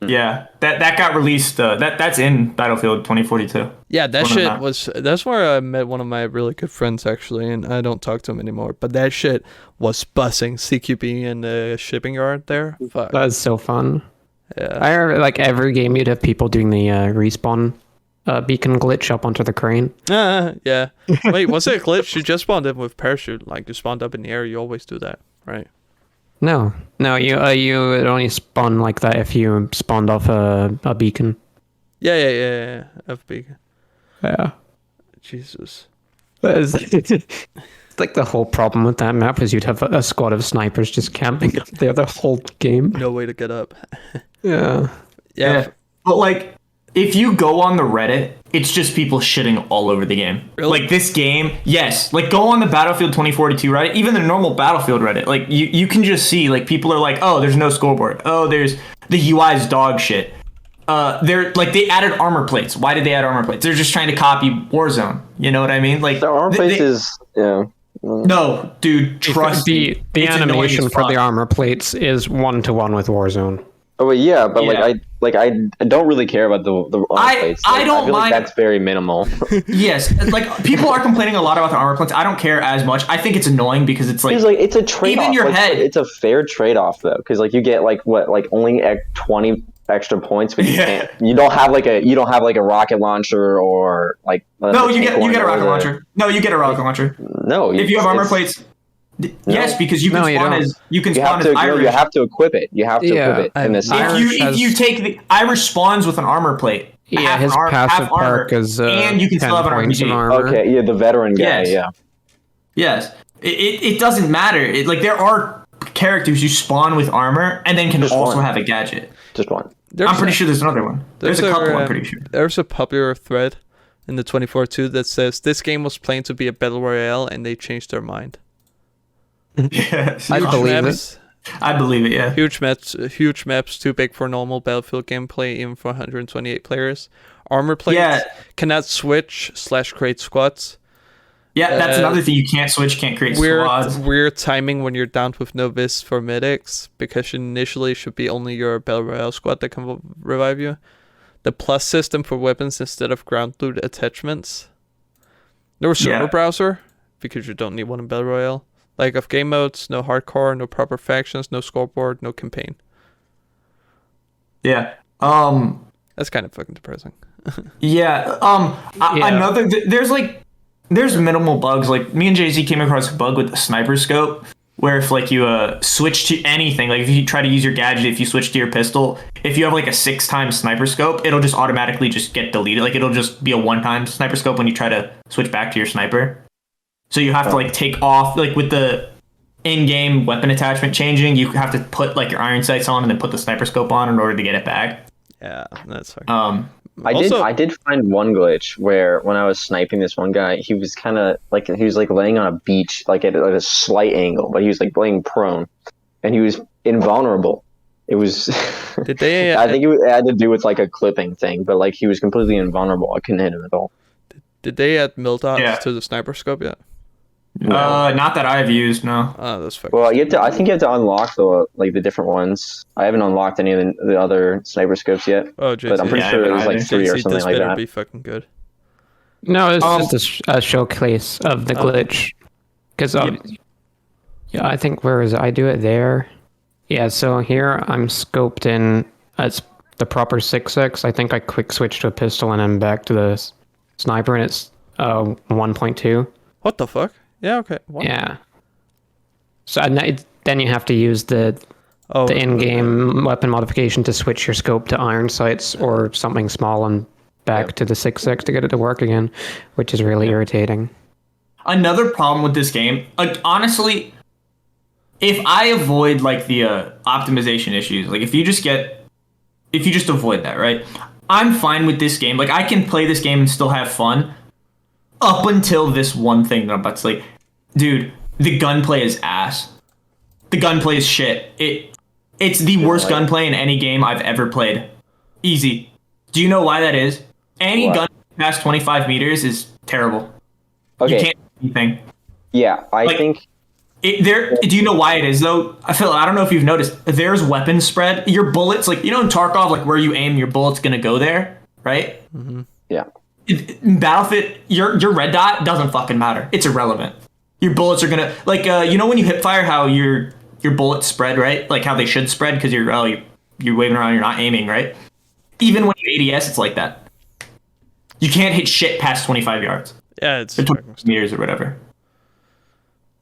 yeah. That got released. That's in Battlefield 2042. Yeah, that One of shit them. was. That's where I met one of my really good friends actually, and I don't talk to him anymore. But that shit was bussing CQB in the shipping yard there. Fuck. That was so fun. Yeah. I remember, like every game you'd have people doing the respawn beacon glitch up onto the crane. Yeah. Wait, was it a glitch? You just spawned in with parachute. Like you spawned up in the air. You always do that, right? No, you would only spawn like that if you spawned off a beacon. Yeah. FB. Yeah. Jesus. It's like the whole problem with that map is you'd have a squad of snipers just camping up there the whole game. No way to get up. Yeah. Yeah. But like, if you go on the Reddit, it's just people shitting all over the game. Really? Like this game, yes. Like go on the Battlefield 2042 Reddit, even the normal Battlefield Reddit. Like you can just see like people are like, oh, there's no scoreboard. Oh, there's the UI's dog shit. They're like they added armor plates. Why did they add armor plates? They're just trying to copy Warzone. You know what I mean? Like The armor plates is no, dude. Trust The me, it's annoying animation as for fuck. the armor plates is 1-to-1 with Warzone. Oh, well, yeah, but Yeah. I don't really care about the armor plates. I don't feel mind- like that's very minimal. Yes, like people are complaining a lot about the armor plates. I don't care as much. I think it's annoying because it's like It's like it's a trade off. Even your head- it's a fair trade off though, because like you get like only 20 extra points, but Yeah. you don't have like a rocket launcher or like no, you get a rocket or launcher. No, you get a rocket launcher. No, If you have armor it's- plates, yes, because you can No, you spawn don't. as you can You spawn have as to Irish. you have to equip it. You have to Yeah. equip it in this. Irish if has- you take the Irish spawns with an armor plate. Yeah, half his armor, passive half armor, perk is and you can 10 still have an points RPG. in armor. Okay, yeah, the veteran guy, Yes. yeah. Yes, it doesn't matter. Like there are characters who spawn with armor and then can Just also one. have a gadget. Just one. I'm pretty sure there's another one. There's a couple, I'm pretty sure. There's a popular thread in the 24/2 that says this game was planned to be a battle royale and they changed their mind. Yeah, I believe maps, I believe it. Yeah. huge maps too big for normal Battlefield gameplay, even for 128 players. Armor plates cannot switch/create squads. Yeah, that's another thing. You can't switch, can't create squads. Weird timing when you're down with no vis for medics, because initially it should be only your Battle Royale squad that can revive you. The plus system for weapons instead of ground loot attachments. No server browser, because you don't need one in Battle Royale. Lack of game modes, no hardcore, no proper factions, no scoreboard, no campaign. Yeah. That's kind of fucking depressing. Another there's minimal bugs. Like me and Jay-Z came across a bug with the sniper scope where if like you switch to anything, like if you try to use your gadget, if you switch to your pistol, if you have like a 6-time sniper scope, it'll just automatically just get deleted. Like it'll just be a 1-time sniper scope when you try to switch back to your sniper. So you have to like take off, like with the in-game weapon attachment changing, you have to put like your iron sights on and then put the sniper scope on in order to get it back. Yeah, that's fucking. I did find one glitch where when I was sniping this one guy, he was kind of like laying on a beach, like at a slight angle, but he was like laying prone, and he was invulnerable. It was. Did they? I think it had to do with like a clipping thing, but like he was completely invulnerable. I couldn't hit him at all. Did they add mil dots to the sniper scope yet? Not that I've used, no. Oh, that's fucking. Well, I think you have to unlock the different ones. I haven't unlocked any of the other sniper scopes yet. Oh, JC. But I'm pretty sure there's like 3 or something this like better that. Be fucking good. No, it's just a showcase of the glitch. Because I think where is it? I do it there. Yeah, so here I'm scoped in as the proper 6x. I think I quick switch to a pistol and then back to the sniper, and it's 1.2. What the fuck? Yeah, okay. What? Yeah. So then you have to use the in-game weapon modification to switch your scope to iron sights or something small and back to the 6x to get it to work again, which is really irritating. Another problem with this game, like honestly, if I avoid like the optimization issues, like if you just avoid that, right? I'm fine with this game. Like I can play this game and still have fun. Up until this one thing that I'm about to say, dude, the gunplay is ass. The gunplay is shit. It's the worst gunplay in any game I've ever played. Easy. Do you know why that is? Any gun past 25 meters is terrible. Okay. You can't do anything. Yeah, I think. Do you know why it is though? I don't know if you've noticed. There's weapon spread. Your bullets, like in Tarkov, like where you aim, your bullet's gonna go there, right? Mm-hmm. Yeah. In Battlefield, your red dot doesn't fucking matter. It's irrelevant. Your bullets are gonna when you hip fire, how your bullets spread, right? Like how they should spread because you're waving around, you're not aiming, right? Even when you ADS, it's like that. You can't hit shit past 25 yards. Yeah, it's 20 meters or whatever.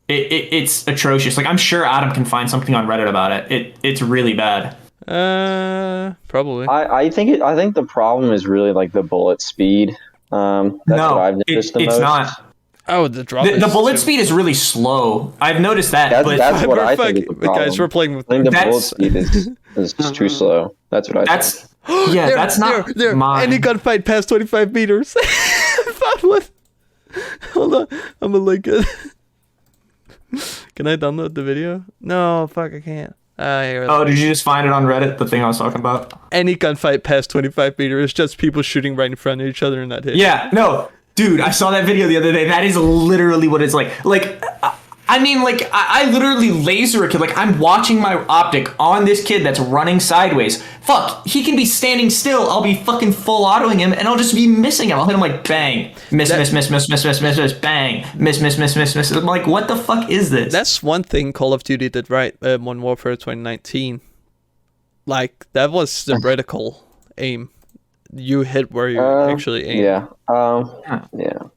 It's atrocious. Like I'm sure Adam can find something on Reddit about it. It's really bad. Probably. I think the problem is really like the bullet speed. That's what I've noticed the most. It's not. Oh, the drop. The bullet speed is really slow. I've noticed that. That's what I think is the problem. Guys, we're playing with. I think the bullet speed is too slow. That's what I think. Yeah, that's not mine. Any gunfight past 25 meters. Hold on, I'm gonna link it. Can I download the video? No, fuck, I can't. Did you just find it on Reddit? The thing I was talking about. Any gunfight past 25 meters, just people shooting right in front of each other and not hitting. Yeah, no, dude, I saw that video the other day. That is literally what it's like. I literally laser a kid. Like I'm watching my optic on this kid that's running sideways. Fuck, he can be standing still. I'll be fucking full autoing him, and I'll just be missing him. I'll hit him like bang, miss, bang, miss. I'm like, what the fuck is this? That's one thing Call of Duty did right. Modern Warfare 2019. Like that was the vertical aim. You hit where you actually aim. Yeah. Yeah.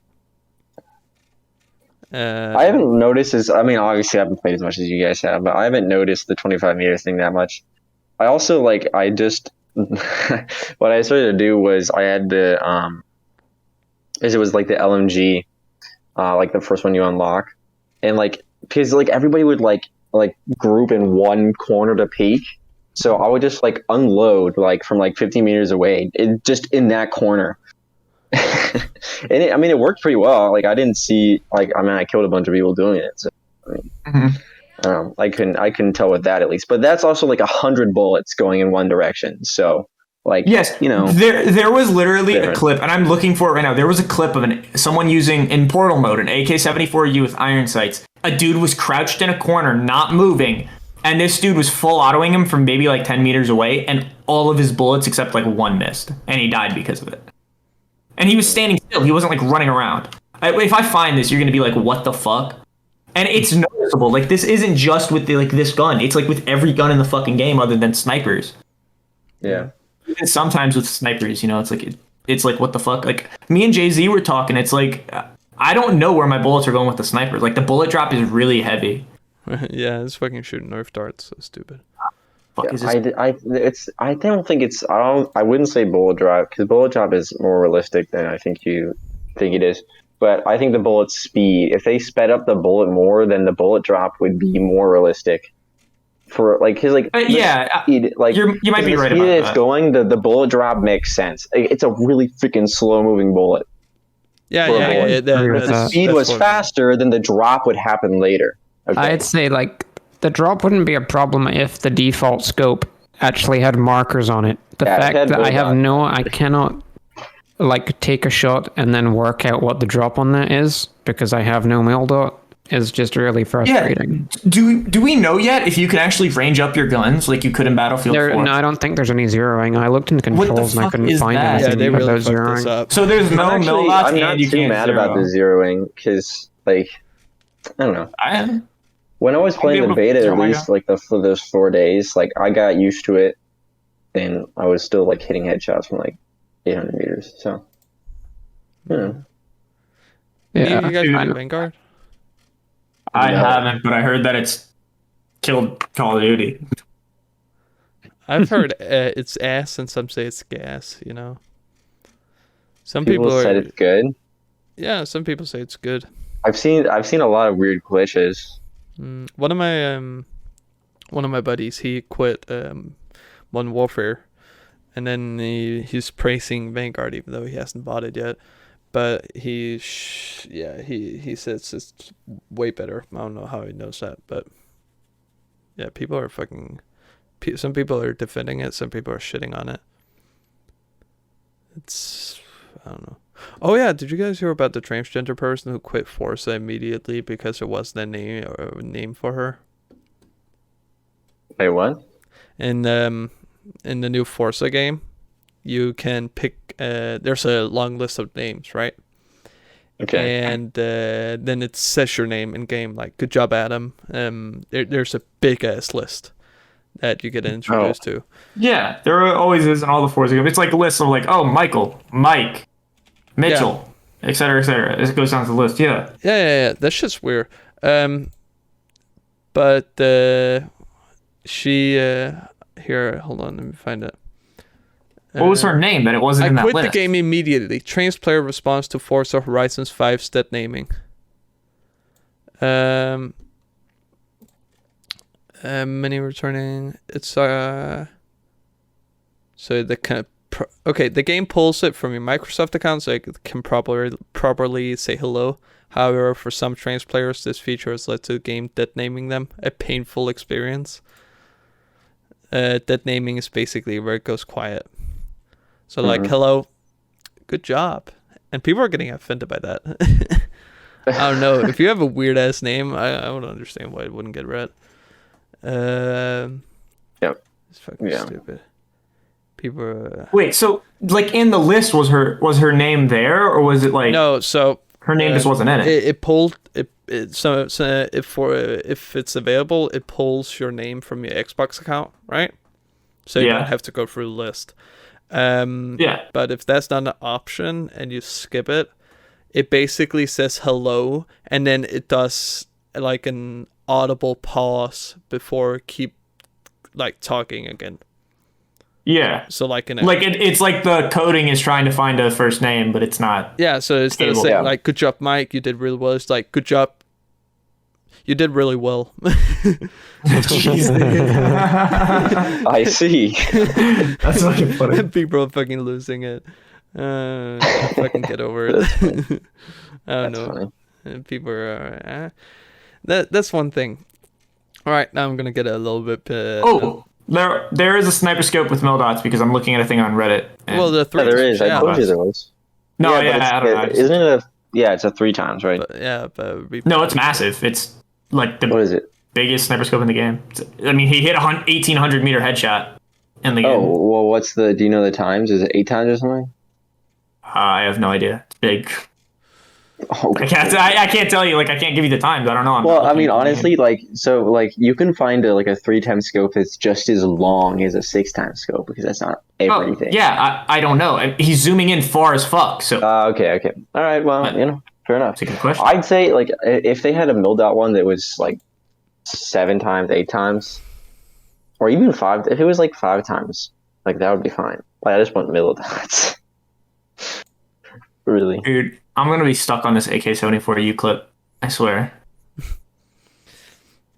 I haven't noticed obviously I haven't played as much as you guys have, but I haven't noticed the 25 meters thing that much. I also what I started to do was I had the it was like the LMG, like the first one you unlock, and like because like everybody would like group in one corner to peek, So I would just like unload like from like 15 meters away, just in that corner. And it worked pretty well. Like I didn't see I killed a bunch of people doing it. So I couldn't tell with that at least. But that's also like 100 bullets going in one direction. So like yes, there was literally a clip, and I'm looking for it right now. There was a clip of someone using in portal mode an AK-74U with iron sights. A dude was crouched in a corner, not moving. And this dude was full autoing him from maybe like 10 meters away, and all of his bullets except like one missed, and he died because of it. And he was standing still. He wasn't like running around. If I find this, you're gonna be like, "What the fuck?" And it's noticeable. Like this isn't just with this gun. It's like with every gun in the fucking game, other than snipers. Yeah. Even sometimes with snipers, it's like what the fuck. Like me and Jay-Z were talking. It's like I don't know where my bullets are going with the sniper. Like the bullet drop is really heavy. Yeah, it's fucking shooting Nerf darts. So stupid. I wouldn't say bullet drop, because bullet drop is more realistic than I think you think it is. But I think the bullet speed, if they sped up the bullet more, then the bullet drop would be more realistic. For like his like speed, like you might be right about that. It's going the bullet drop makes sense. It's a really freaking slow moving bullet. The speed was faster, then the drop would happen later. Okay. I'd say like the drop wouldn't be a problem if the default scope actually had markers on it. The fact that I cannot like take a shot and then work out what the drop on that is because I have no mil dot is just really frustrating. Yeah. Do we know yet if you can actually range up your guns like you could in Battlefield 4? No, I don't think there's any zeroing. I looked in controls and I couldn't find anything. Yeah, they really fucked zeroing. This up. So there's no mil dots. I'm not too mad about the zeroing because like I don't know. When I was playing the beta, at least like for those 4 days, like I got used to it, and I was still like hitting headshots from like 800 meters. So, Yeah, you guys play Vanguard? I haven't, but I heard that it's killed Call of Duty. I've heard it's ass, and some say it's gas. Some people said it's good. Yeah, some people say it's good. I've seen a lot of weird glitches. One of my buddies, he quit Modern Warfare, and then he's praising Vanguard even though he hasn't bought it yet. But he says it's way better. I don't know how he knows that, but yeah, people are some people are defending it, some people are shitting on it. I don't know. Oh yeah, did you guys hear about the transgender person who quit Forza immediately because there wasn't a name for her? Wait, what? In the new Forza game, you can pick. There's a long list of names, right? Okay. And then it says your name in game, like "Good job, Adam." There's a big ass list that you get introduced to. Yeah, there always is in all the Forza games. It's like a list of like, Michael, Mike, Mitchell, etc., etc. It goes down to the list. Yeah. Yeah. That shit's weird. But she here. Hold on, let me find it. What was her name? That it wasn't in that list. I quit the game immediately. Trans player response to Forza Horizons 5 stat naming. Many returning. It's so the game pulls it from your Microsoft account so it can properly say hello. However, for some trans players, this feature has led to the game dead naming them, a painful experience. Dead naming is basically where it goes quiet. So like, hello, good job. And people are getting offended by that. I don't know. If you have a weird ass name, I don't understand why it wouldn't get read. Yep. It's fucking stupid. People are, Wait, so like in the list was her name there, or was it like no? So her name just wasn't in it. It pulled it. So if it's available, it pulls your name from your Xbox account, right? So you don't have to go through the list. But if that's not an option and you skip it, it basically says hello, and then it does like an audible pause before keep like talking again. Yeah. So like it's like the coding is trying to find a first name, but it's not. Yeah. So instead of saying like "Good job, Mike, you did really well," it's like "Good job." you did really well. Jeez, I see. that's fucking funny. People are fucking losing it. Fucking get over it. I don't That's know. funny. People are that's one thing. All right, now I'm gonna get a little bit. Oh, there is a sniper scope with mil dots because I'm looking at a thing on Reddit. and- well, the Yeah, three. there is. Yeah, I told you there was. no, but yeah, it's- I don't know. Isn't it a? Yeah, it's a 3 times, right? but No, it's massive. It's like the What is it? biggest sniper scope in the game. I mean, he hit a 1,800 meter headshot in the Oh game. well, what's the? Do you know the times? Is it 8 times or something? I have no idea. It's big. Oh, I can't tell you. Like, I can't give you the times. I don't know. I'm well, not I looking mean, at the game. honestly, like you can find like a 3 times scope that's just as long as a 6 times scope because that's not Oh, everything. yeah, I don't know. He's zooming in far as fuck. So Okay. All right. Well, fair enough. that's a good question. I'd say like if they had a milled out one that was like 7 times, 8 times, or even 5. If it was like 5 times, like that would be fine. Like I just want milled dots. Really. Dude, I'm gonna be stuck on this AK-74U clip. I swear.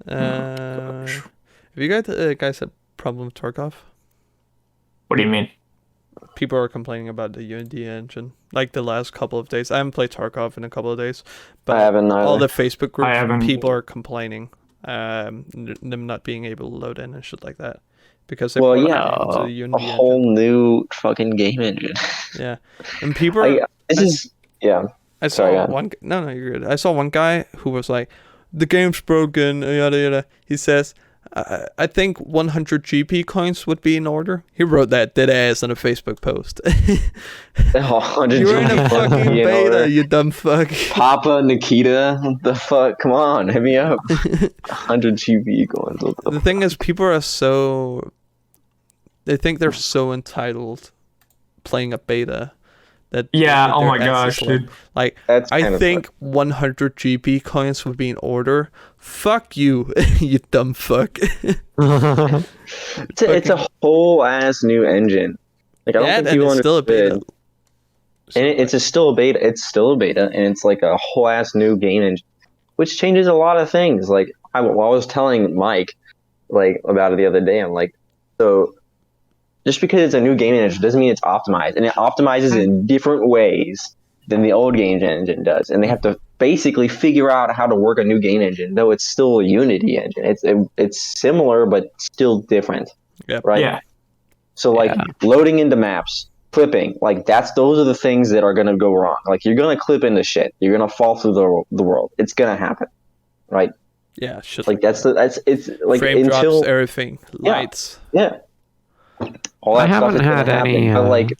have you guys had problem with Tarkov? What do you mean? People are complaining about the Unity engine. Like the last couple of days, I haven't played Tarkov in a couple of days, but I haven't all either. the Facebook I haven't. groups, people are complaining, them not being able to load in and shit like that, because they Well, brought yeah, it into the a Unity whole new fucking game engine. engine. Yeah, and people are. Yeah. I saw Sorry, go on. one. No, you're good. I saw one guy who was like, "The game's broken." Yada yada. He says, "I think 100 GP coins would be in order." He wrote that dead ass on a Facebook post. You're in a fucking beta, you dumb fuck. Papa Nikita, what the fuck? Come on, hit me up. 100 GB going. The thing is, people are so. They think they're so entitled playing a beta. That Yeah. that Oh their my ass gosh, is like- dude. Like, That's kind I of think 100 GP coins would be in order. Fuck you, you dumb fuck. It's a whole ass new engine. Like I don't think and people it's still a understood. beta. And it's still a beta. It's still a beta, and it's like a whole ass new game engine, which changes a lot of things. Like I was telling Mike, like about it the other day. I'm like, so just because it's a new game engine doesn't mean it's optimized, and it optimizes in different ways than the old game engine does, and they have to basically figure out how to work a new game engine, though it's still a Unity engine. It's similar but still different, Yep. right? Yeah. So like loading into maps, clipping, like those are the things that are gonna go wrong. Like you're gonna clip into shit, you're gonna fall through the world. It's gonna happen, right? Yeah, shit. Like it's like frame until drops, everything, Yeah. lights. yeah. All I that stuff haven't is gonna had happen. any, But like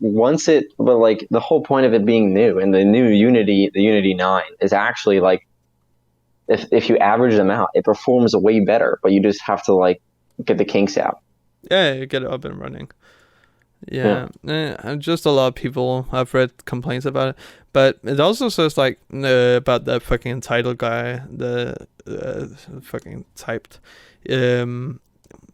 but like the whole point of it being new and the new Unity, the Unity 9 is actually like if you average them out, it performs way better. But you just have to like get the kinks out. Yeah, you get it up and running. Yeah, and just a lot of people I've read complaints about it, but it also says like about that fucking entitled guy, the fucking typed.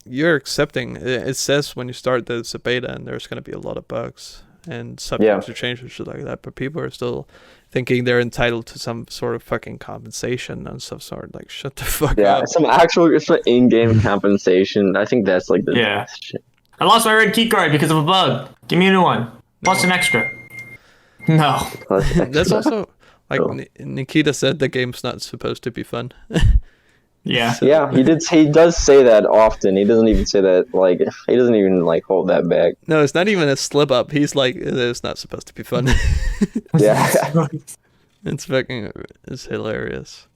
You're accepting. It says when you start that it's a beta and there's gonna be a lot of bugs and subject to change and shit like that, but people are still thinking they're entitled to some sort of fucking compensation and some sort. Like, shut the fuck Yeah, up. some in-game compensation. I think that's like the Yeah. shit. I lost my red key card because of a bug. Give me a new one. Plus an extra. No. That's also like Oh. Nikita said the game's not supposed to be fun. Yeah. Yeah, he does say that often. He doesn't even say that like he doesn't even like hold that back. No, it's not even a slip up. He's like, it's not supposed to be fun. Yeah. It's fucking, it's hilarious.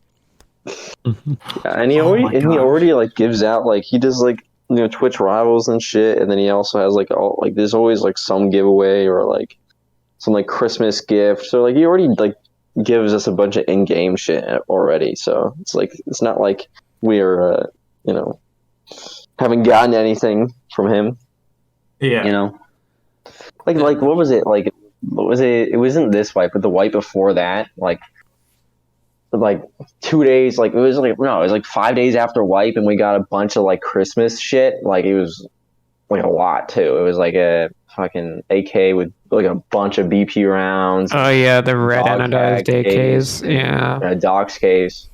And he already like gives out like he does like Twitch rivals and shit, and then he also has like all like there's always like some giveaway or like some like Christmas gift. So like he already like gives us a bunch of in-game shit already. So it's like it's not like we're haven't gotten anything from him. Yeah. Like what was it like? What was it? It wasn't this wipe, but the wipe before that, like 2 days, like it was like 5 days after wipe, and we got a bunch of like Christmas shit. Like it was like a lot too. It was like a fucking AK with like a bunch of BP rounds, Oh yeah, the red Dog anodized tag AKs. Yeah. and a Docs case.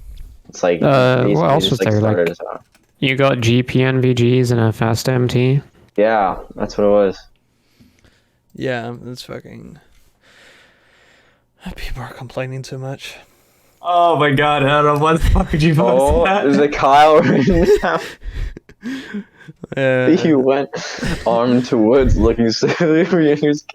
It's like what basically else just was like there? started Like, us out. you got GPNVGs and a fast MT. Yeah, that's what it was. Yeah, it's fucking. People are complaining too much. Oh my god, Adam, what the fuck would you post Oh, that? there's a Kyle right now. He went armed to woods looking silly for youngers,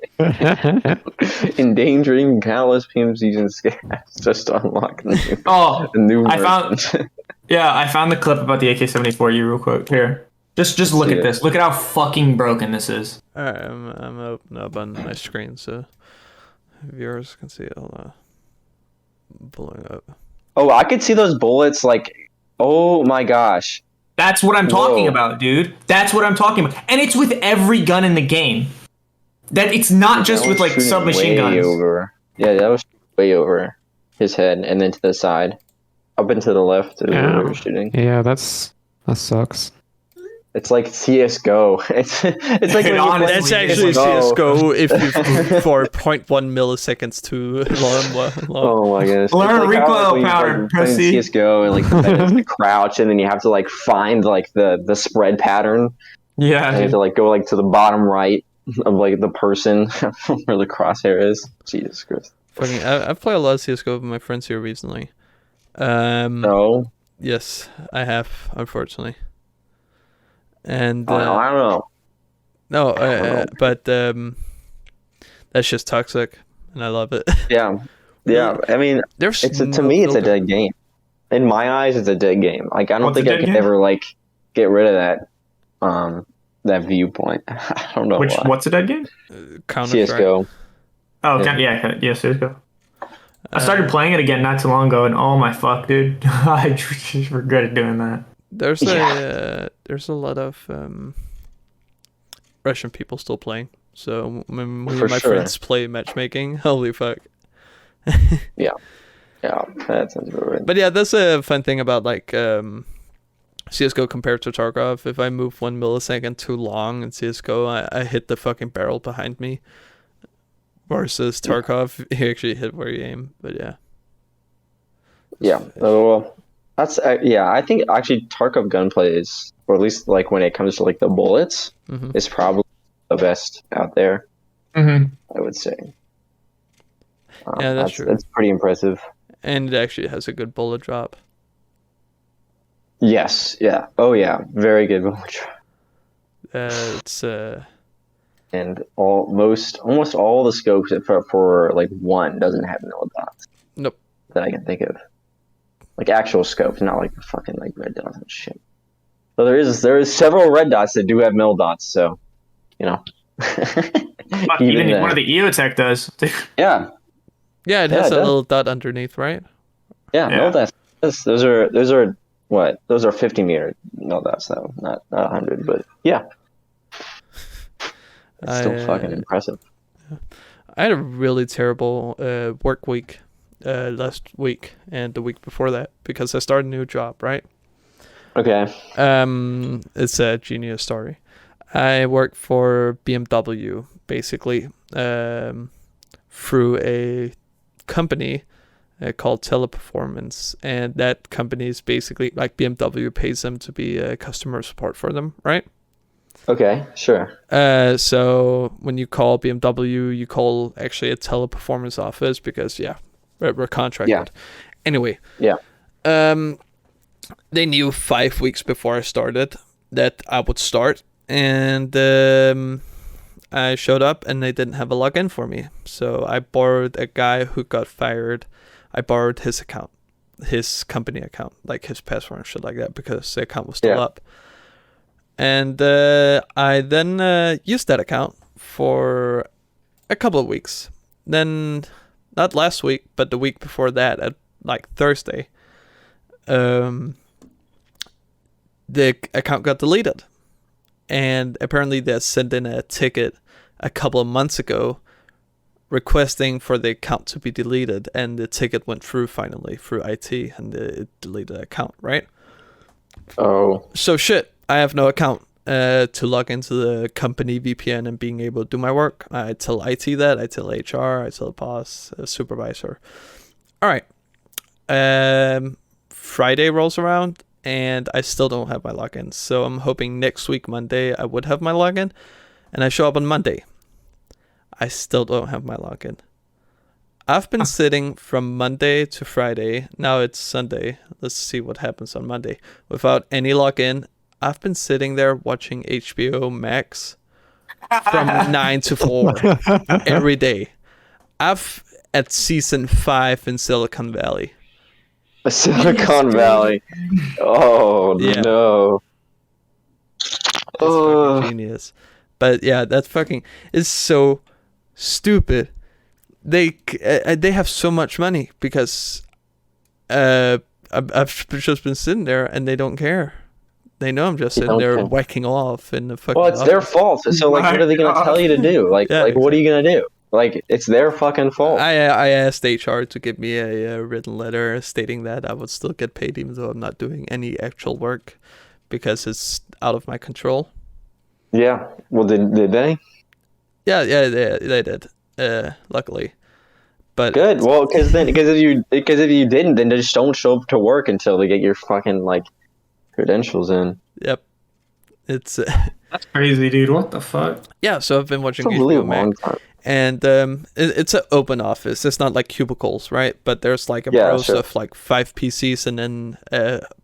endangering countless PMCs and scabs just to unlock Oh, the new I found version. I found the clip about the AK-74U real quick. Here. Just look see at it. this. Look at how fucking broken this is. Alright, I'm open up on my screen so viewers can see it. Hold on. Pulling up. Oh, I could see those bullets like, oh my gosh. That's what I'm talking Whoa. about, dude. That's what I'm talking about. And it's with every gun in the game. That it's not just That with was like shooting submachine way guns. Over. Yeah, that was way over his head and then to the side. Up and to the left is where we were shooting. Yeah, that sucks. It's like CSGO. It's like when you Honestly, That's it is actually like- CSGO if you for 0.1 milliseconds to long. Oh my gosh. Learn It's like how, recoil when you're, power, like, playing pussy. CSGO and like the crouch and then you have to like find like the spread pattern. Yeah. And you have to like go like to the bottom right of like the person where the crosshair is. Jesus Christ. Fucking, I've played a lot of CSGO with my friends here recently. No. Yes, I have, unfortunately. And I don't know. no, don't know. but that's just toxic, and I love it. Yeah. Yeah. I mean, There's to me it's a dead game. In my eyes it's a dead game. Like I don't What's a think I dead could game? ever like get rid of that viewpoint. I don't know why. What's a dead game? Counter-Strike. CSGO. Oh, Yeah. yes, CSGO. I started playing it again not too long ago, and oh my fuck, dude, I just regretted doing that. There's Yeah. there's a lot of Russian people still playing. So when me For and my sure. friends play matchmaking, holy fuck. Yeah, that sounds about right. But yeah, that's a fun thing about like CSGO compared to Tarkov. If I move 1 millisecond too long in CSGO, I hit the fucking barrel behind me. Versus Tarkov, you actually hit where you aim. But yeah. Yeah. Well, that's yeah. I think actually Tarkov gunplay is, or at least like when it comes to like the bullets, Mhm. is probably the best out there. Mm-hmm. I would say. Yeah, that's true. That's pretty impressive. And it actually has a good bullet drop. Yes. Yeah. Oh yeah. Very good bullet drop. It's And almost all the scopes for like one doesn't have mil dots. Nope. That I can think of. Like actual scopes, not like the fucking like red dots and shit. So there is several red dots that do have mil dots, so you know. Fuck, Even even then. one of the EOTech does. Yeah. yeah, it Yeah, has it a does. little dot underneath, right? Yeah, Yeah. mil dots. Those are what? Those are 50 meter mil dots though, not 100, but yeah. It's still fucking impressive. I had a really terrible work week last week and the week before that because I started a new job, right? Okay. It's a genius story. I work for BMW basically through a company called Teleperformance, and that company is basically like BMW pays them to be customer support for them, right? Okay, sure. So when you call BMW, you call actually a Teleperformance office because we're contracted. Yeah. Anyway. Yeah. They knew 5 weeks before I started that I would start, and I showed up and they didn't have a login for me. So I borrowed a guy who got fired. I borrowed his account, his company account, like his password and shit like that, because the account was still up. And I then used that account for a couple of weeks. Then, not last week, but the week before that, at like Thursday, the account got deleted. And apparently they sent in a ticket a couple of months ago requesting for the account to be deleted, and the ticket went through finally through IT, and it deleted the account, right? Oh. So shit, I have no account to log into the company VPN and being able to do my work. I tell IT that, I tell HR, I tell the boss, supervisor. All right. Friday rolls around and I still don't have my login. So I'm hoping next week, Monday, I would have my login. And I show up on Monday. I still don't have my login. I've been sitting from Monday to Friday. Now it's Sunday. Let's see what happens on Monday. Without any login, I've been sitting there watching HBO Max from 9 to 4 every day. I've at season 5 in Silicon Valley. Silicon Valley. Oh Yeah. no. It's fucking genius. But yeah, that fucking is so stupid. They have so much money because I've just been sitting there and they don't care. They know I'm just sitting there whacking off in the fucking. Well, it's their fault. So like, what are they gonna tell you to do? Like, what are you gonna do? Like, it's their fucking fault. I asked HR to give me a written letter stating that I would still get paid even though I'm not doing any actual work because it's out of my control. Yeah. Well, did they? Yeah, they did. Luckily, but Good. Well, because if you didn't, then just don't show up to work until they get your fucking like credentials in. Yep, it's That's crazy, dude. What the fuck? yeah. So I've been watching It's a really HBO Max. long time. And it's an open office. It's not like cubicles, right? But there's like a rows of like 5 PCs and then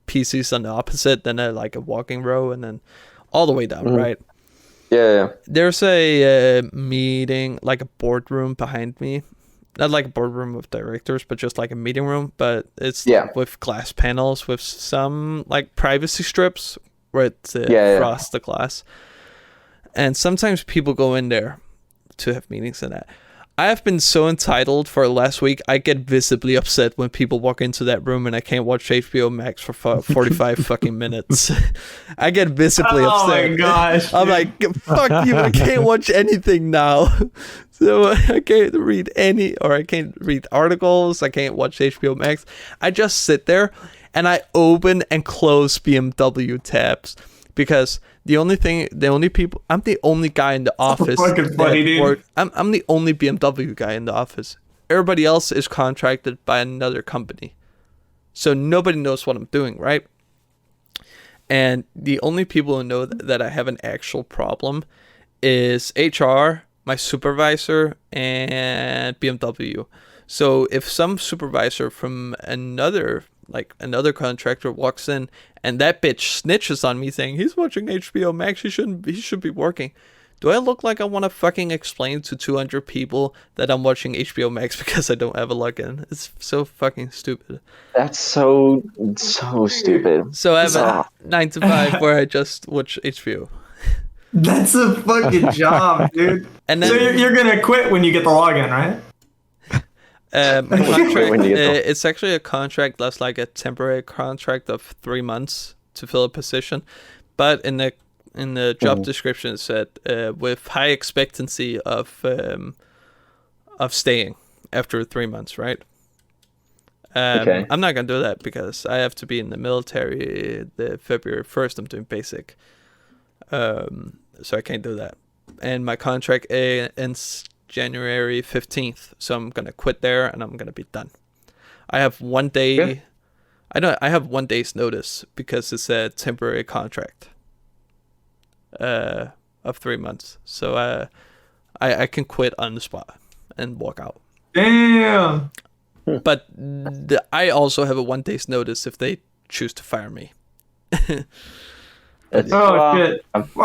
PCs on the opposite, then like a walking row, and then all the way down, right? Yeah. There's a meeting, like a boardroom behind me. Not like a boardroom of directors, but just like a meeting room. But it's with glass panels with some like privacy strips where it frosts the glass. And sometimes people go in there to have meetings and that. I have been so entitled for last week. I get visibly upset when people walk into that room and I can't watch HBO Max for 45 fucking minutes. I get visibly upset. Oh my gosh. I'm like, fuck you, I can't watch anything now. So I can't read I can't read articles. I can't watch HBO Max. I just sit there and I open and close BMW tabs because I'm the only guy in the office. Fucking funny, dude. I'm the only BMW guy in the office. Everybody else is contracted by another company. So nobody knows what I'm doing, right? And the only people who know that I have an actual problem is HR, my supervisor, and BMW. So if some supervisor from another contractor walks in and that bitch snitches on me saying he's watching HBO Max, he should be working. Do I look like I want to fucking explain to 200 people that I'm watching HBO Max because I don't have a login? It's so fucking stupid. That's so stupid. So I have a 9 to 5 where I just watch HBO. That's a fucking job, dude. And then, so you're gonna quit when you get the login, right? Contract, it's actually a contract that's like a temporary contract of 3 months to fill a position, but in the job description it said with high expectancy of staying after 3 months, right? Okay. I'm not gonna do that because I have to be in the military the February 1st. I'm doing basic, so I can't do that. And my contract ends January 15th, so I'm gonna quit there and I'm gonna be done. I have 1 day. Yeah. I have 1 day's notice because it's a temporary contract of 3 months. So I can quit on the spot and walk out. Damn. But I also have a 1 day's notice if they choose to fire me. Shit. Are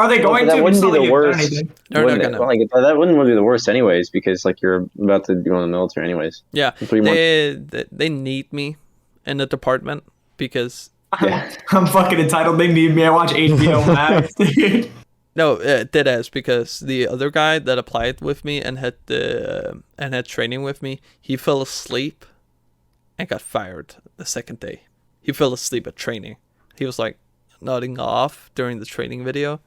they going that to? wouldn't be the worst. They're not gonna. Like, that wouldn't be the worst anyways, because like you're about to go in the military anyways. Yeah, In 3 months. they need me in the department because I'm fucking entitled. They need me. I watch HBO Max, dude. no, dead ass, because the other guy that applied with me and had training with me, he fell asleep and got fired the second day. He fell asleep at training. He was like nodding off during the training video.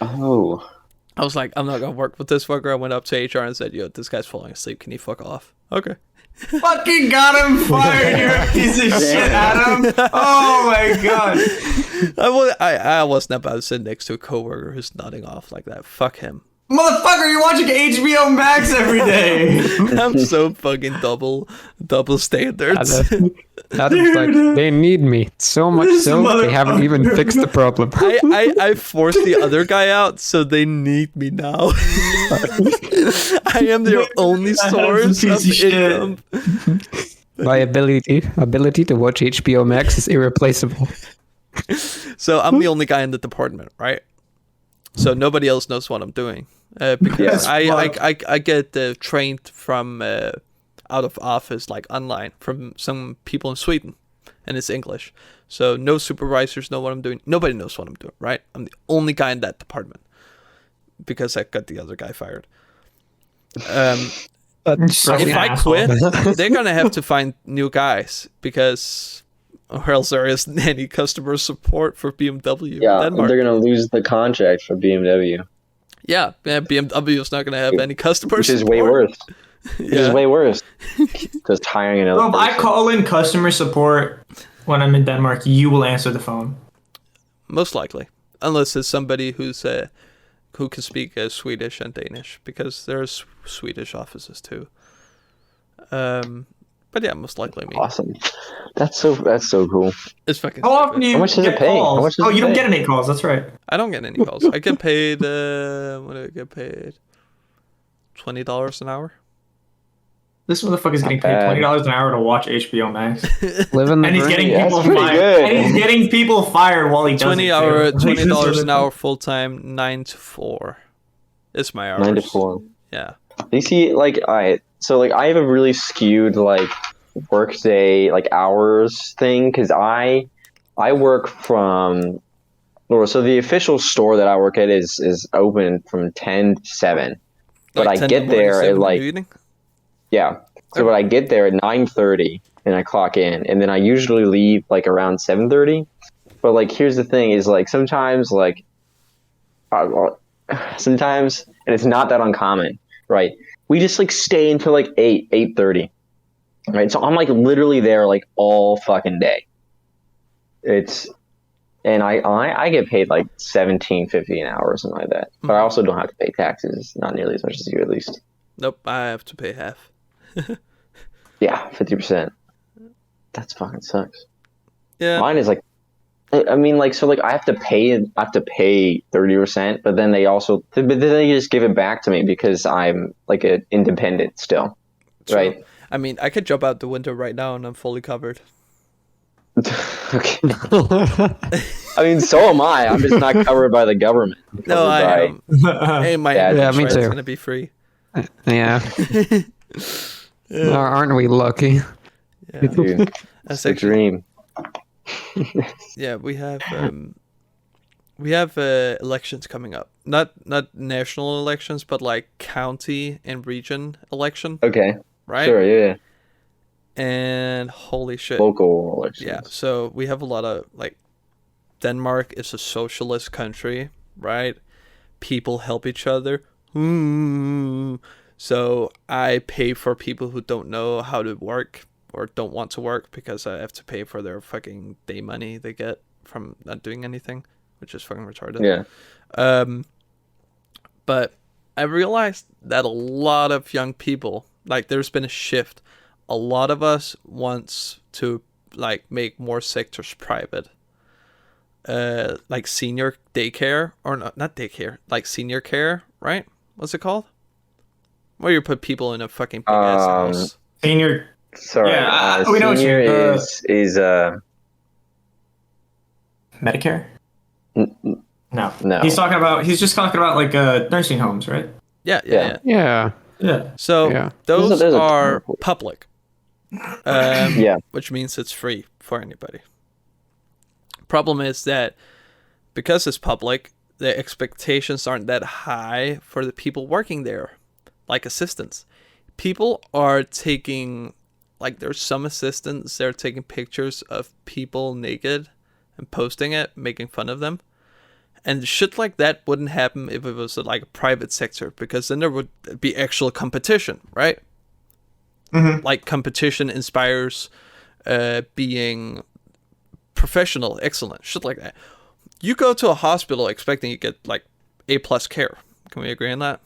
Oh. I was like, I'm not gonna work with this fucker. I went up to HR and said, yo, this guy's falling asleep. Can he fuck off? Okay. Fucking got him fired. You're a piece of shit, Adam. Oh my god. I wasn't about to sit next to a coworker who's nodding off like that. Fuck him. Motherfucker, you're watching HBO Max every day. I'm so fucking double standards. Adam's like, they need me so much This so they haven't even fixed the problem. I forced the other guy out, so they need me now. I am their only source piece of of shit. income. My ability to watch HBO Max is irreplaceable. So I'm the only guy in the department, right? So nobody else knows what I'm doing. Because I get trained from out of office, like online, from some people in Sweden, and it's English. So no supervisors know what I'm doing. Nobody knows what I'm doing, right? I'm the only guy in that department because I got the other guy fired. If I quit, they're gonna have to find new guys because, or else there isn't any customer support for BMW. Yeah, Denmark. they're gonna lose the contract for BMW, Yeah, BMW is not gonna have any customer which is support. way worse. Which is Yeah. way worse. Just hiring another. Bro, if I person. call in customer support when I'm in Denmark, you will answer the phone. Most likely, unless it's somebody who can speak Swedish and Danish, because there's Swedish offices too. But yeah, most likely me. Awesome. That's so cool. It's fucking. How often stupid. do you How much does get it pay? How calls? much does Oh, it you don't pay? get any calls. That's right. I don't get any calls. I get paid. What do I get paid? $20 an hour. This motherfucker's getting paid bad. $20 an hour to watch HBO Max, Living the and he's dream. getting Yeah, people that's pretty fired. good. And he's getting people fired while he does $20 it. $20 an hour full time, 9 to 4. It's my hours. 9 to 4. Yeah. You see, like, I have a really skewed like workday like hours thing because I work from. So the official store that I work at is open from 10 to 7, but Like I 10 get in the morning, there 7 at in like the evening? yeah. So but I get there at 9:30 and I clock in, and then I usually leave like around 7:30. But like, here's the thing: is like sometimes like, sometimes, and it's not that uncommon, right? We just like stay until like 8:30, right? So I'm like literally there like all fucking day. And I get paid like $17.50 an hour or something like that. But I also don't have to pay taxes, not nearly as much as you at least. Nope, I have to pay half. Yeah, 50%. That's fucking sucks. Yeah. Mine is like, I mean, like, so like I have to pay 30%, but then but then they just give it back to me because I'm like an independent still, True. right? I mean, I could jump out the window right now and I'm fully covered. Okay. I mean, so am I. I'm just not covered by the government. I'm No, covered I by- am. Hey, my Yeah, insurance me is too. gonna be free. Yeah. Aren't we lucky? Yeah. Dude, That's it's the actually, dream. yeah, we have elections coming up. Not national elections, but like county and region election, Okay, right? sure, yeah. And holy shit. Local elections. Yeah, so we have a lot of like Denmark is a socialist country, right? People help each other. So I pay for people who don't know how to work or don't want to work because I have to pay for their fucking day money they get from not doing anything, which is fucking retarded. Yeah. But I realized that a lot of young people, like there's been a shift. A lot of us wants to like make more sectors private. Like senior daycare or not daycare, like senior care, right? What's it called? Where you put people in a fucking big ass house. Senior. Sorry. Yeah, we know what senior you- is Medicare? No. No. He's just talking about like nursing homes, right? Yeah. Yeah. Yeah. So Yeah. those There's a are ton of- public. Yeah. Which means it's free for anybody. Problem is that because it's public, the expectations aren't that high for the people working there, like assistants. People are taking, like there's some assistants, they're taking pictures of people naked and posting it, making fun of them. And shit like that wouldn't happen if it was like a private sector, because then there would be actual competition, right? Mm-hmm. Like competition inspires being professional, excellent, shit like that. You go to a hospital expecting you get like A+ care, Can we agree on that?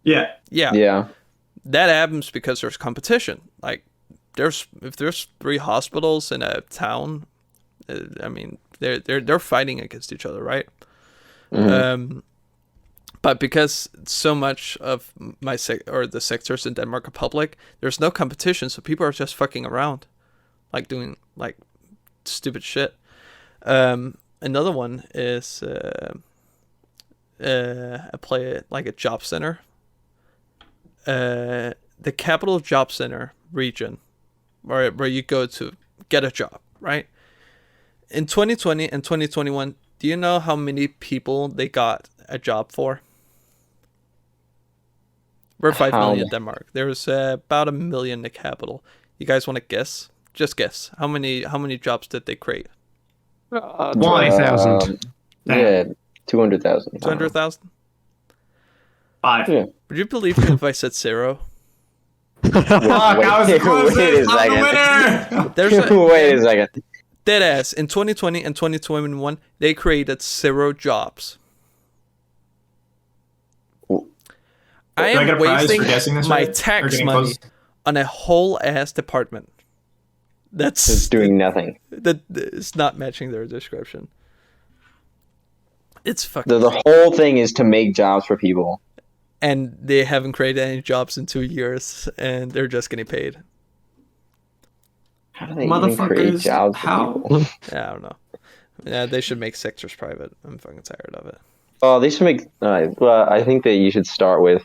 Yeah. Yeah. Yeah. That happens because there's competition. Like, if there's 3 hospitals in a town, I mean, they're fighting against each other, right? But because so much of the sectors in Denmark are public, there's no competition, so people are just fucking around, like doing like stupid shit. Another one is a job center. The Capital Job Center region, where you go to get a job, right? In 2020 and 2021, do you know how many people they got a job for? We're 5 million in Denmark. There's about 1 million in the capital. You guys want to guess? Just guess. How many jobs did they create? 20,000. Yeah, 200,000. 200,000? 5. Yeah. Would you believe me if I said 0? Fuck, I was the wait a closest. I'm the second. winner. There's a Wait a second. dead ass. In 2020 and 2021, they created 0 jobs. I Do I get am a prize for wasting guessing this my right? Or tax getting money close? on a whole ass department. It's That's doing nothing. that is not matching their description. It's fucking, The whole thing is to make jobs for people. and they haven't created any jobs in 2 years, and they're just getting paid. How do they even create Motherfuckers, jobs for how? people? Yeah, I don't know. Yeah, they should make sectors private. I'm fucking tired of it. Oh, they should make. Well, I think that you should start with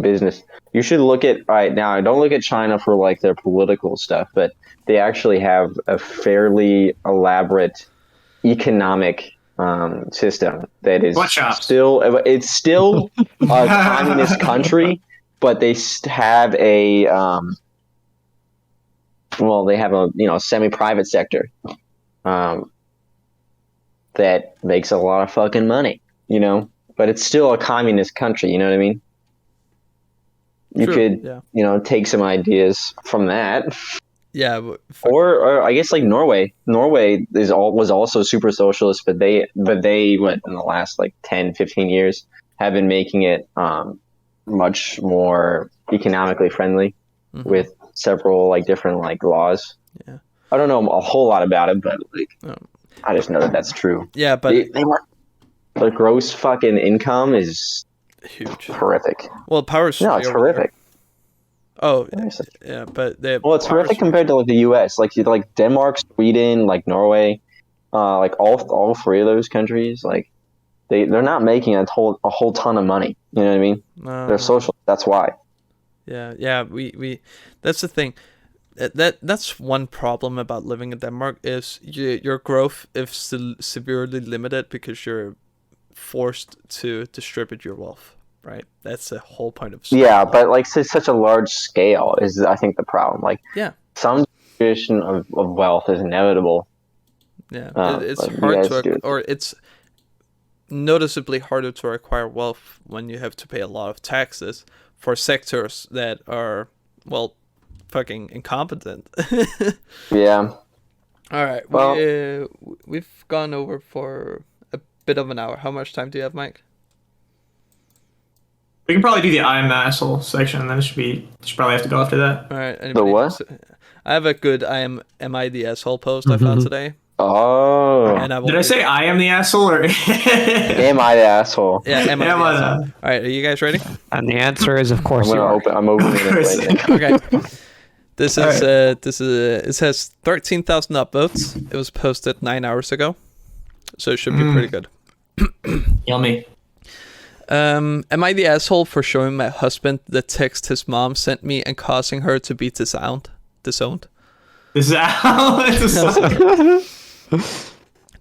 business. You should look at right now. Don't look at China for like their political stuff, but they actually have a fairly elaborate economic system that is Sweatshops. still. It's still a communist country, but they have a. Well, they have a semi-private sector. That makes a lot of fucking money, but it's still a communist country, you know what I mean? You True, could, yeah. take some ideas from that, Yeah, but or I guess like Norway. Norway was also super socialist, but they went in the last like 10, 15 years have been making it much more economically friendly with several like different like laws. Yeah. I don't know a whole lot about it, but like I just know that that's true. yeah, but They were, the gross fucking income is huge. horrific. Well, power's No, it's over there. horrific. Oh, yeah, but they. Well, it's horrific compared to like the U.S. Like Denmark, Sweden, like Norway, like all 3 of those countries. Like they're not making a whole ton of money. You know what I mean? They're social. That's why. Yeah. We. That's the thing. That's one problem about living in Denmark is your growth is severely limited because you're forced to distribute your wealth, right? That's the whole point of Yeah, but like such a large scale is I think the problem. Like some distribution of wealth is inevitable. Yeah, it's but you hard guys do it. or it's noticeably harder to acquire wealth when you have to pay a lot of taxes for sectors that are fucking incompetent. Yeah. All right. Well, We've gone over for a bit of an hour. How much time do you have, Mike? We can probably do the I am the asshole section, and then should probably have to go after that. All right. The Anybody? what? I have a good am I the asshole post I found today. Oh. And Did I say I am the asshole or? Am I the asshole? Yeah, am I the Am I asshole? the- All right, are you guys ready? And the answer is, of course, you are. I'm opening it right now. Okay. This is it has 13,000 upvotes. It was posted 9 hours ago, so it should be pretty good. Yummy. Am I the asshole for showing my husband the text his mom sent me and causing her to be disowned? This is Al.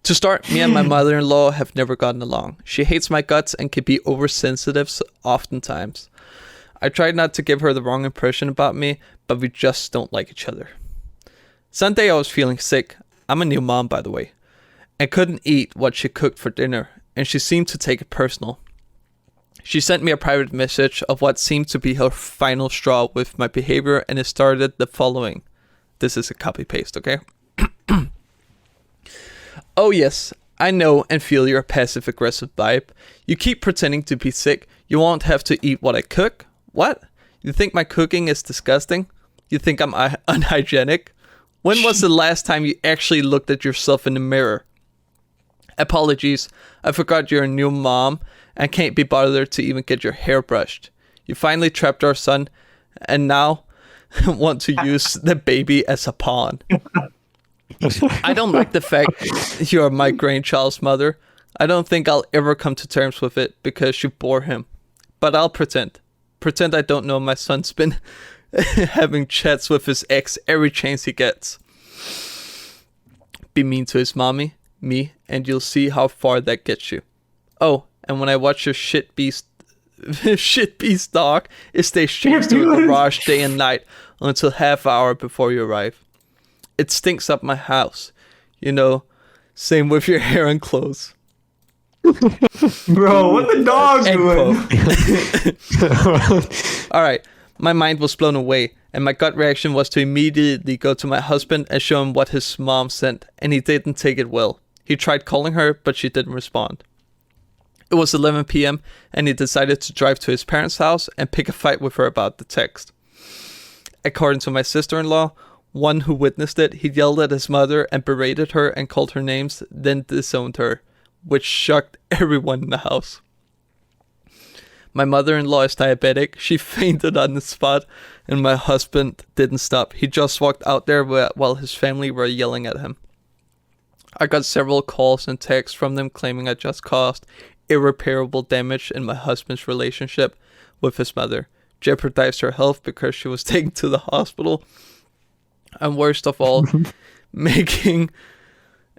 To start, me and my mother-in-law have never gotten along. She hates my guts and can be oversensitive oftentimes. I tried not to give her the wrong impression about me, but we just don't like each other. Sunday I was feeling sick. I'm a new mom, by the way. And couldn't eat what she cooked for dinner, and she seemed to take it personal. She sent me a private message of what seemed to be her final straw with my behavior, and it started the following. This is a copy-paste, okay? Oh yes, I know and feel your passive-aggressive vibe. You keep pretending to be sick. You won't have to eat what I cook. What? You think my cooking is disgusting? You think I'm unhygienic? When was the last time you actually looked at yourself in the mirror? Apologies, I forgot you're a new mom and can't be bothered to even get your hair brushed. You finally trapped our son and now want to use the baby as a pawn. I don't like the fact you're my grandchild's mother. I don't think I'll ever come to terms with it because you bore him. But I'll pretend. Pretend I don't know my son's been having chats with his ex every chance he gets. Be mean to his mommy, me, and you'll see how far that gets you. Oh, and when I watch your shit beast dog, it stays chained to a garage day and night until half hour before you arrive. It stinks up my house. You know, same with your hair and clothes. Bro, what the dog doing? Alright, my mind was blown away, and my gut reaction was to immediately go to my husband and show him what his mom sent, and he didn't take it well. He tried calling her, but she didn't respond. It was 11 p.m., and he decided to drive to his parents' house and pick a fight with her about the text. According to my sister-in-law, one who witnessed it, he yelled at his mother and berated her and called her names, then disowned her, which shocked everyone in the house. My mother-in-law is diabetic. She fainted on the spot, and my husband didn't stop. He just walked out there while his family were yelling at him. I got several calls and texts from them claiming I just caused irreparable damage in my husband's relationship with his mother, jeopardized her health because she was taken to the hospital, and worst of all, making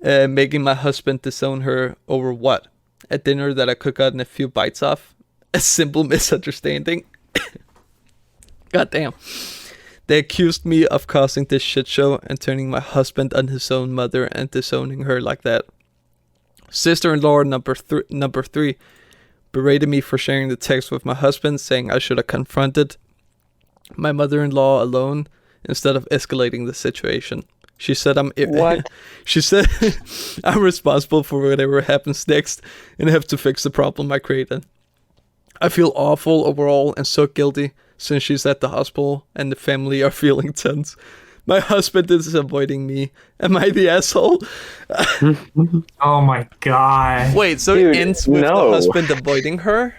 my husband disown her over what? A dinner that I could gotten a few bites off? A simple misunderstanding? God damn. They accused me of causing this shit show and turning my husband on his own mother and disowning her like that. Sister-in-law number three berated me for sharing the text with my husband, saying I should have confronted my mother-in-law alone instead of escalating the situation. She said She said I'm responsible for whatever happens next and have to fix the problem I created. I feel awful overall and so guilty since she's at the hospital and the family are feeling tense. My husband is avoiding me. Am I the asshole? Oh my god. Wait, so Dude, it ends with the husband avoiding her?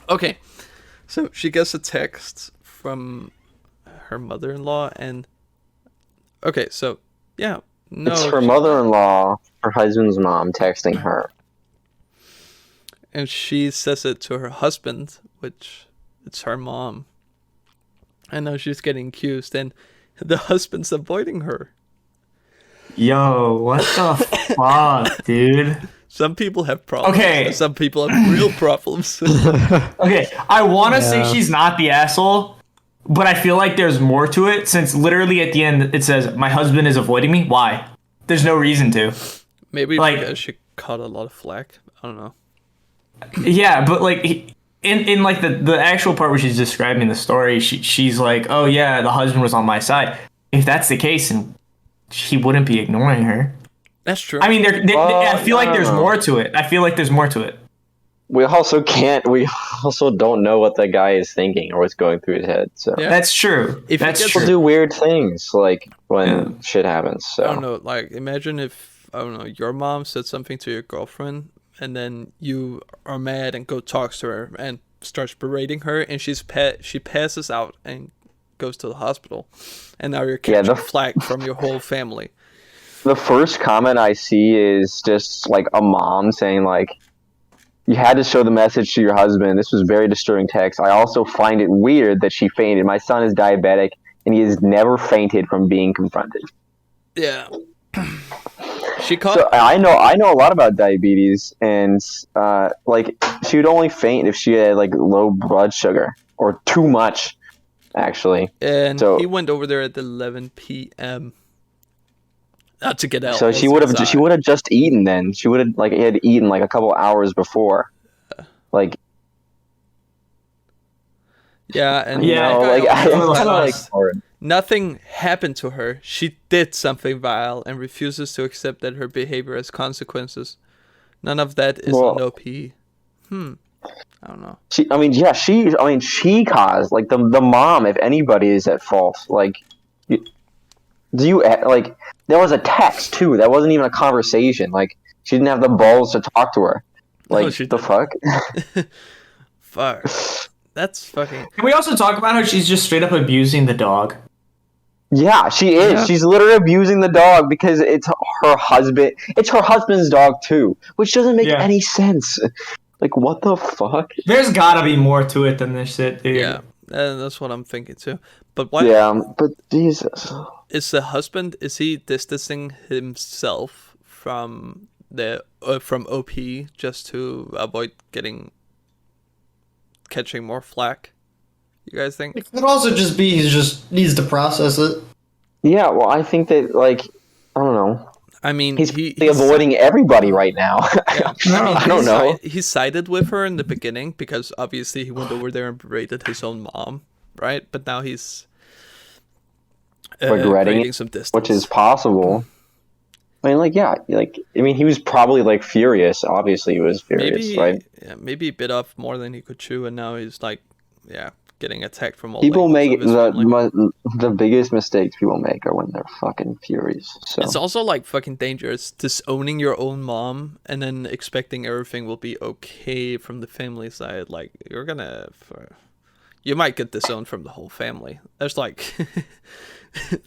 Okay, so she gets a text from her mother-in-law and... Okay, so, yeah. No, it's her mother-in-law, her husband's mom, texting her. And she says it to her husband, which it's her mom. And now she's getting accused, and the husband's avoiding her. Yo, what the fuck, dude? Some people have problems. Okay. Some people have real problems. Okay, I want to say she's not the asshole, but I feel like there's more to it since literally at the end it says, my husband is avoiding me. Why? There's no reason to. Maybe like, because she caught a lot of flack. I don't know. Yeah, but like in like the actual part where she's describing the story, she's like, oh yeah, the husband was on my side. If that's the case, and he wouldn't be ignoring her. That's true. I mean, I feel like there's more to it. I feel like there's more to it. We also don't know what the guy is thinking or what's going through his head. So Yeah. That's true. That's people true. do weird things like when shit happens. So I don't know. Like, imagine if, I don't know, your mom said something to your girlfriend, and then you are mad and go talks to her and starts berating her, and she passes out and goes to the hospital, and now you're catching flack from your whole family. The first comment I see is just like a mom saying like, you had to show the message to your husband. This was very disturbing text. I also find it weird that she fainted. My son is diabetic and he has never fainted from being confronted. Yeah. She caught. So I know a lot about diabetes, and like she would only faint if she had like low blood sugar or too much, actually. And so he went over there at 11 p.m. Not to get out. So she would have just eaten then. She would have had eaten like a couple hours before, like. Yeah, and it's kind of like hard. Nothing happened to her. She did something vile and refuses to accept that her behavior has consequences. None of that is on OP. I don't know. She caused, like, the mom, if anybody is at fault. Like, there was a text, too. That wasn't even a conversation. Like, she didn't have the balls to talk to her. Like, fuck? Fuck. That's fucking... Can we also talk about how she's just straight up abusing the dog? Yeah, she is. Yeah. She's literally abusing the dog because it's her husband. It's her husband's dog, too. Which doesn't make any sense. Like, what the fuck? There's gotta be more to it than this shit, dude. Yeah, that's what I'm thinking too. But why? Yeah, but Jesus. Is the husband, is he distancing himself from from OP just to avoid catching more flack? You guys think? It could also just be he just needs to process it. Yeah, well, I think that, like, I don't know. I mean, he's avoiding everybody right now. Yeah. I don't know. He sided with her in the beginning because obviously he went over there and berated his own mom, right? But now he's regretting it, some distance, which is possible. I mean, he was probably, like, furious. Obviously, he was furious, right? Yeah, maybe he bit off more than he could chew, and now he's like, getting attacked from all people make the biggest mistakes people make are when they're fucking furious. So it's also like fucking dangerous disowning your own mom and then expecting everything will be okay from the family side. Like you might get disowned from the whole family. There's like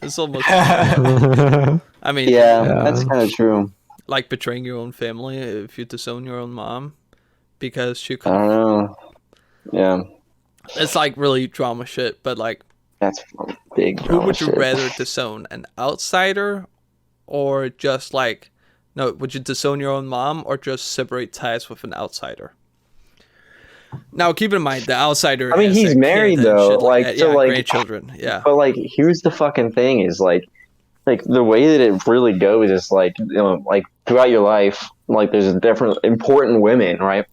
it's almost I mean that's kind of true. Like betraying your own family if you disown your own mom because she could. I don't know. Yeah. It's like really drama shit, but like that's big drama. Who would you shit. rather disown, an outsider, or just like would you disown your own mom, or just separate ties with an outsider? Now, keep in mind the outsider. I mean, he's married though, grandchildren. Yeah, but like, here's the fucking thing: is like the way that it really goes is like like throughout your life, like there's different important women, right?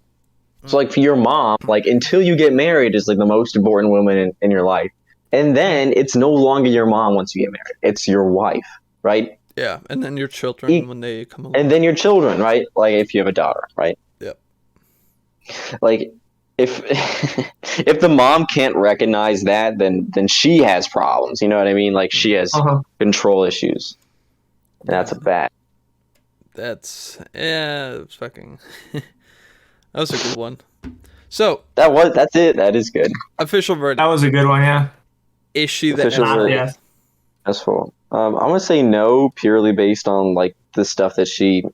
So, like, for your mom, like, until you get married is, like, the most important woman in your life. And then it's no longer your mom once you get married. It's your wife, right? Yeah, and then your children when they come along. And then your children, right? Like, if you have a daughter, right? Yep. Like, if the mom can't recognize that, then she has problems. You know what I mean? Like, she has control issues. And that's bad. It's fucking... That was a good one. So that's it. That is good. Official verdict. That was a good one, yeah. Is she the That's cool. I'm gonna say no, purely based on like the stuff that she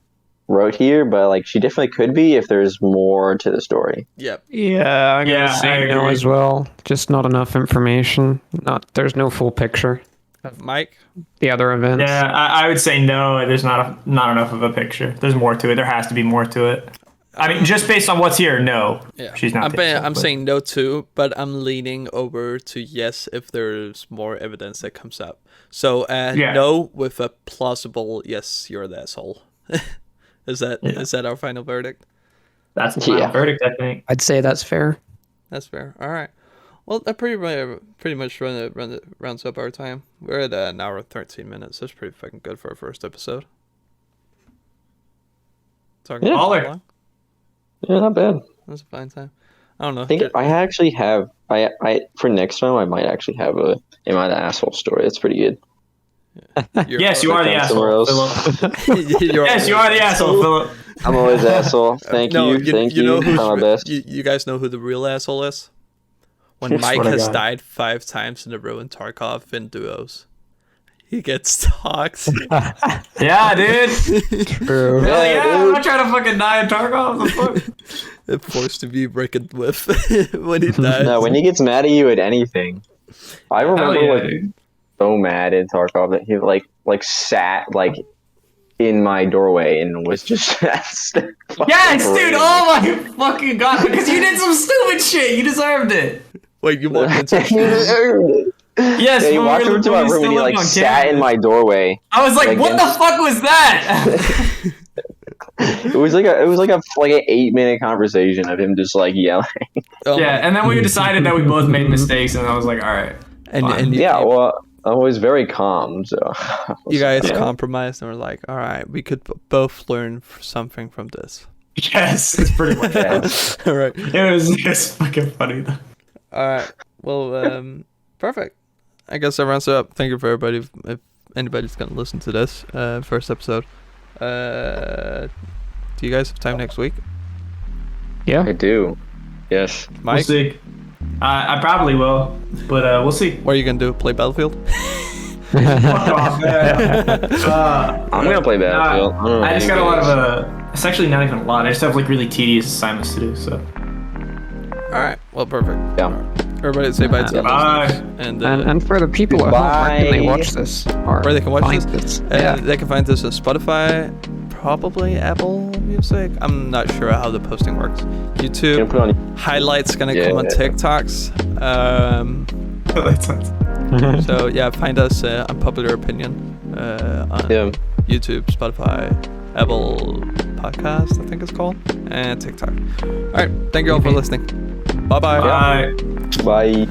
wrote here, but like she definitely could be if there's more to the story. Yep. Yeah, I'm gonna say no as well. Just not enough information. There's no full picture. Mike? The other events. Yeah, I would say no. There's not enough of a picture. There's more to it. There has to be more to it. I mean, just based on what's here, no. Yeah. She's not. I'm saying no too, but I'm leaning over to yes if there's more evidence that comes up. So no with a plausible yes, you're the asshole. Is that our final verdict? That's the final verdict, I think. I'd say that's fair. That's fair. All right. Well, that pretty much rounds up our time. We're at an hour and 13 minutes. That's pretty fucking good for our first episode. Talking about long. Yeah, not bad. That's a fine time. I don't know. I think I actually have. I for next time I might actually have a "Am I the Asshole" story. That's pretty good. Yes, you are the asshole, Philip. Yes, you are the asshole, Philip. I'm always the asshole. Thank you. Thank you. I'm my best. You guys know who the real asshole is? When Mike has died 5 times in a row in Tarkov in duos. He gets talked. Yeah, dude. True. Hell yeah, I'm not trying to fucking die in Tarkov. The fuck? Forced to be reckoned with when he dies. No, when he gets mad at you at anything. I remember so mad at Tarkov that he like sat like in my doorway and was just yes, dude. Oh my fucking god! Because you did some stupid shit. You deserved it. Wait, you walked into you deserved it. Yes, he walked over to my room and he like sat in my doorway. I was like, what the fuck was that? It was like an 8-minute conversation of him just like yelling. And then we decided that we both made mistakes, and I was like, all right. And always very calm. So You guys Yeah. compromised and were like, all right, we could both learn something from this. Yes, it's pretty much. Yeah. All right. It's fucking funny though. All right. Well, perfect. I guess that rounds it up. Thank you for everybody. If anybody's gonna listen to this first episode, do you guys have time next week? Yeah. I do. Yes. We'll Mike, see. I probably will, but we'll see. what are you gonna do? Play Battlefield? Fuck off, man. I'm gonna play Battlefield. I don't know I just about got a you lot guys. of it's actually not even a lot. I just have like really tedious assignments to do. So All right. Well, perfect. Yeah. Everybody say bye to the Bye. listeners. And, And for the people at home, where can they Goodbye. watch this? Or where they can watch find this? Yeah. They can find this at Spotify, probably Apple Music. I'm not sure how the posting works. You can YouTube. put on. Highlights gonna Yeah. come on TikToks. That's nice. So yeah, find us Unpopular Opinion on Yeah. YouTube, Spotify, Apple Podcast, I think it's called, and TikTok. All right, thank you all for listening. Bye bye. Bye. Bye.